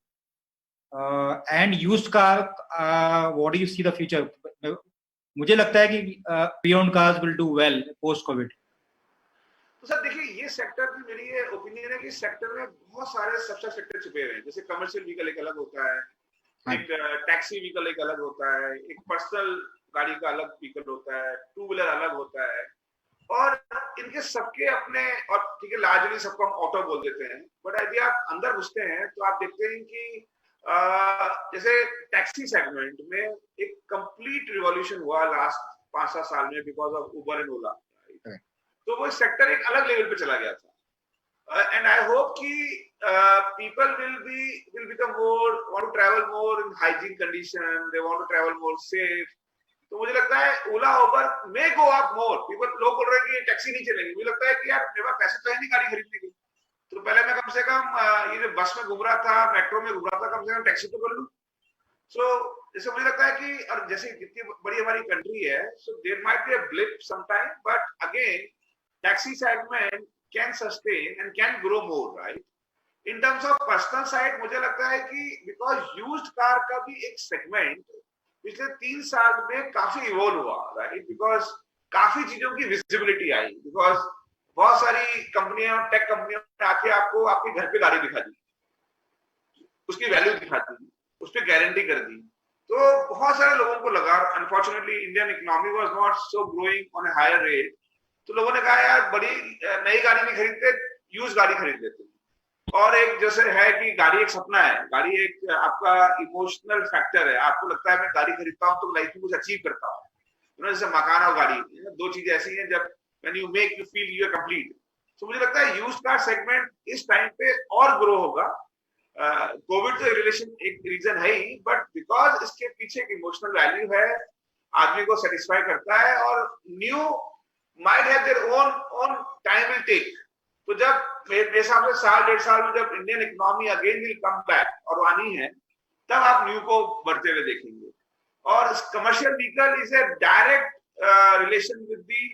And used car, what do you see the future? मुझे लगता है कि pre-owned cars will do well post COVID. तो sir देखिए, ये sector भी, मेरी ये ओपिनियन है कि सेक्टर में बहुत सारे सब सेक्टर छुपे हुए हैं। जैसे कमर्शियल व्हीकल एक अलग होता है, एक टैक्सी व्हीकल एक अलग होता है, एक पर्सनल गाड़ी का अलग व्हीकल होता है, 2 व्हीलर अलग होता है, और इनके सबके अपने, और ठीक है लार्जली सबको हम ऑटो बोल देते हैं, बट यदि आप अंदर घुसते हैं तो आप देखते हैं कि जैसे टैक्सी सेगमेंट में एक कंप्लीट रिवॉल्यूशन हुआ लास्ट 5-7 साल में बिकॉज ऑफ उबर एंड ओला। तो वो सेक्टर एक अलग लेवल पे चला गया था, एंड आई होप कि people will become more, want to travel more in hygiene condition, they want to travel more safe. तो मुझे लगता है ओला उबर may go up more. लोग बोल रहे हैं कि टैक्सी नहीं चलेगी, मुझे लगता है कि यार मेरे पास पैसे तो है नहीं गाड़ी खरीदने के, तो पहले मैं कम से कम ये जो बस में घूम रहा था, मेट्रो में घूम रहा था, कम से कम टैक्सी तो कर लूं। सो जैसे मुझे लगता है कि और जैसे जितनी बड़ी हमारी कंट्री है, so there might be a blip sometime, but again taxi segment can sustain and can grow more, right? In terms of personal side मुझे लगता है कि बिकॉज यूज्ड कार का भी एक सेगमेंट पिछले 3 साल में काफी इवॉल्व हुआ, राइट? बिकॉज काफी चीजों की विजिबिलिटी आई, बिकॉज बहुत सारी कंपनियां, टेक कंपनियां आके आपको आपके घर पे गाड़ी दिखा दी, उसकी वैल्यू दिखाती दी, उस पर गारंटी कर दी, तो बहुत सारे लोगों को लगा, unfortunately Indian economy was not so growing on a higher rate, तो लोगों ने कहा यार बड़ी नई गाड़ी नहीं खरीदते, यूज गाड़ी खरीद लेते। और एक जैसे है कि गाड़ी एक सपना है, गाड़ी एक आपका इमोशनल फैक्टर है, आपको लगता है मैं गाड़ी खरीदता हूँ तो लाइफ में कुछ अचीव करता हूँ, जैसे मकान और गाड़ी, दो चीजें ऐसी हैं जब when you make you feel you are complete. तो मुझे लगता है यूज्ड कार सेगमेंट इस टाइम पे और ग्रो होगा। कोविड तो रिलेशन एक रीजन है ही, बट बिकॉज इसके पीछे एक इमोशनल वैल्यू है, आदमी को सेटिस्फाई करता है, और new might have their own time will take. तो जब मेरे हिसाब से 1.5 साल में जब Indian economy again will come back और आनी है, तब आप न्यू को बढ़ते हुए देखेंगे। और commercial vehicle is a direct relation with the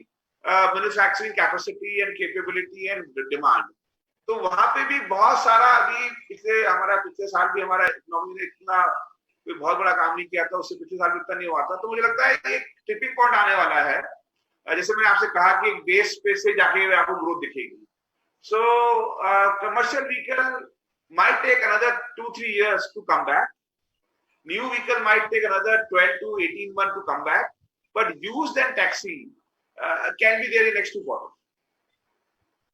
manufacturing capacity and capability and demand. तो वहां पे भी बहुत सारा अभी पिछले साल भी हमारा इकोनॉमी ने इतना कोई बहुत बड़ा काम नहीं किया था, उससे पिछले साल भी इतना नहीं हुआ था। तो मुझे लगता है एक टिपिंग पॉइंट आने वाला है, जैसे मैंने आपसे कहा कि एक बेस पे से जाके आपको ग्रोथ दिखेगी। So commercial vehicle might take another 2-3 years to come back. New vehicle might take another 12 to 18 months to come back. But used and taxi can be there in next 2 quarters.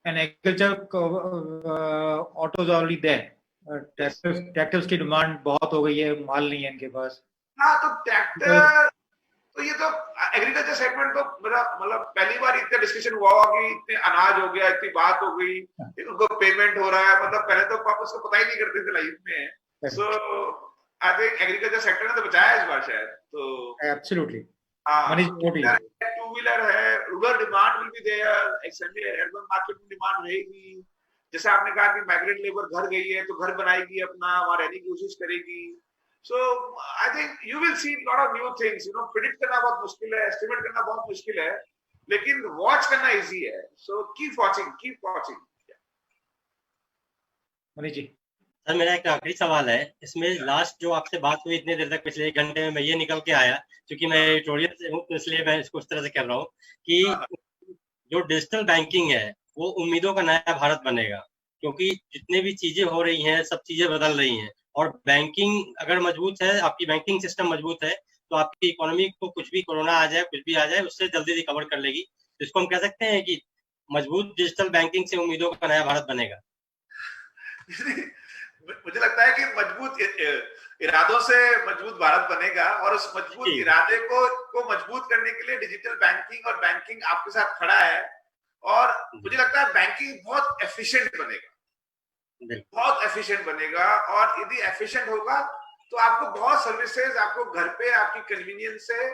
And agriculture autos already there. Tractors की demand बहुत हो गई है, माल नहीं है इनके पास। हाँ, तो ट्रैक्टर तो ये तो एग्रीकल्चर सेगमेंट तो मेरा मतलब पहली बार इतना डिस्कशन हुआ कि इतने अनाज हो गया, इतनी बात हो गई, उनको पेमेंट हो रहा है, मतलब पहले तो पापा उसको पता ही नहीं करते थे लाइफ में। So I think agriculture sector ने तो बचाया इस बार शायद। तो एब्सोल्युटली टू व्हीलर है, rural demand will be there, extended urban market में डिमांड रहेगी। जैसे आपने कहा कि माइग्रेंट लेबर घर गई है तो घर बनाएगी, अपना वहां रहने की कोशिश करेगी। So I think you will see a lot of new things. Predict करना बहुत मुश्किल है, estimate करना बहुत मुश्किल है, लेकिन watch करना easy है. So keep watching. Manish ji, sir मेरा एक आखिरी सवाल है। इसमें लास्ट जो आपसे बात हुई इतनी देर तक, पिछले 1 घंटे में मैं ये निकल के आया, क्योंकि मैं एडिटोरियल से हूँ तो इसलिए मैं इसको इस तरह से कर रहा हूँ कि जो डिजिटल बैंकिंग है वो उम्मीदों का नया भारत बनेगा, क्योंकि जितने भी चीजें हो रही हैं सब चीजें बदल रही हैं, और बैंकिंग अगर मजबूत है, आपकी बैंकिंग सिस्टम मजबूत है, तो आपकी इकोनॉमी को कुछ भी कोरोना आ जाए, कुछ भी आ जाए, उससे जल्दी रिकवर कर लेगी। तो इसको हम कह सकते हैं कि मजबूत डिजिटल बैंकिंग से उम्मीदों का नया भारत बनेगा। मुझे लगता है कि मजबूत इरादों से मजबूत भारत बनेगा, और उस मजबूत इरादे को मजबूत करने के लिए डिजिटल बैंकिंग और बैंकिंग आपके साथ खड़ा है। और मुझे लगता है बैंकिंग बहुत एफिशिएंट बनेगा, बहुत एफिशिएंट बनेगा। और यदि एफिशिएंट होगा तो आपको बहुत सर्विसेज आपको घर पे आपकी कन्वीनियंस से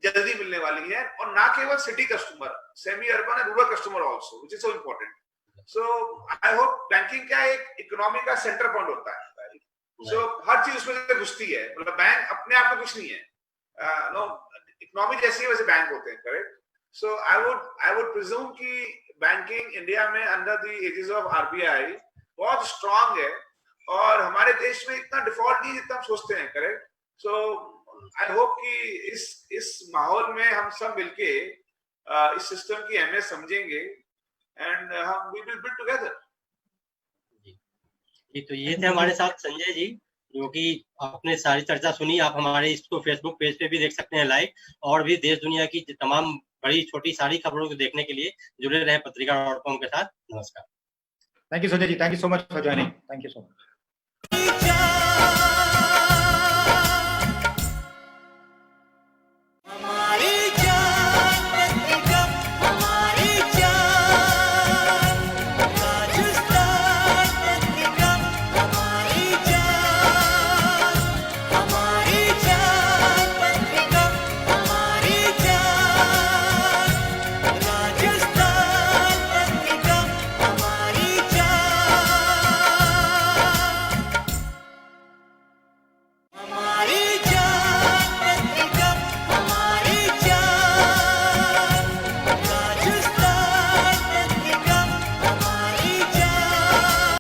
जल्दी मिलने वाली है, और ना केवल city customer, semi urban and rural customer also, which is so important. So I hope banking का एक इकोनॉमी का सेंटर पॉइंट होता है। सो हर चीज उसमें से घुसती है, मतलब बैंक अपने आप में कुछ नहीं है, नो इकोनॉमी जैसी है वैसे बैंक होते हैं, correct? So I would presume कि बैंकिंग इंडिया में under the ages of RBI बहुत स्ट्रांग है, और हमारे देश में इतना डिफॉल्ट नहीं जितना हम सोचते हैं, करेक्ट? सो आई होप कि इस माहौल में हम सब मिलके इस सिस्टम की अहमियत समझेंगे, एंड हम वी विल बिल्ड टुगेदर। जी, तो ये थे हमारे साथ संजय जी, जो कि आपने सारी चर्चा सुनी। आप हमारे इसको फेसबुक पेज पे भी देख सकते हैं लाइव, और भी देश दुनिया की तमाम बड़ी छोटी सारी खबरों को देखने के लिए जुड़े रहे पत्रिका.com के साथ। नमस्कार। Thank you Sanjay ji, thank you so much for joining, thank you so much.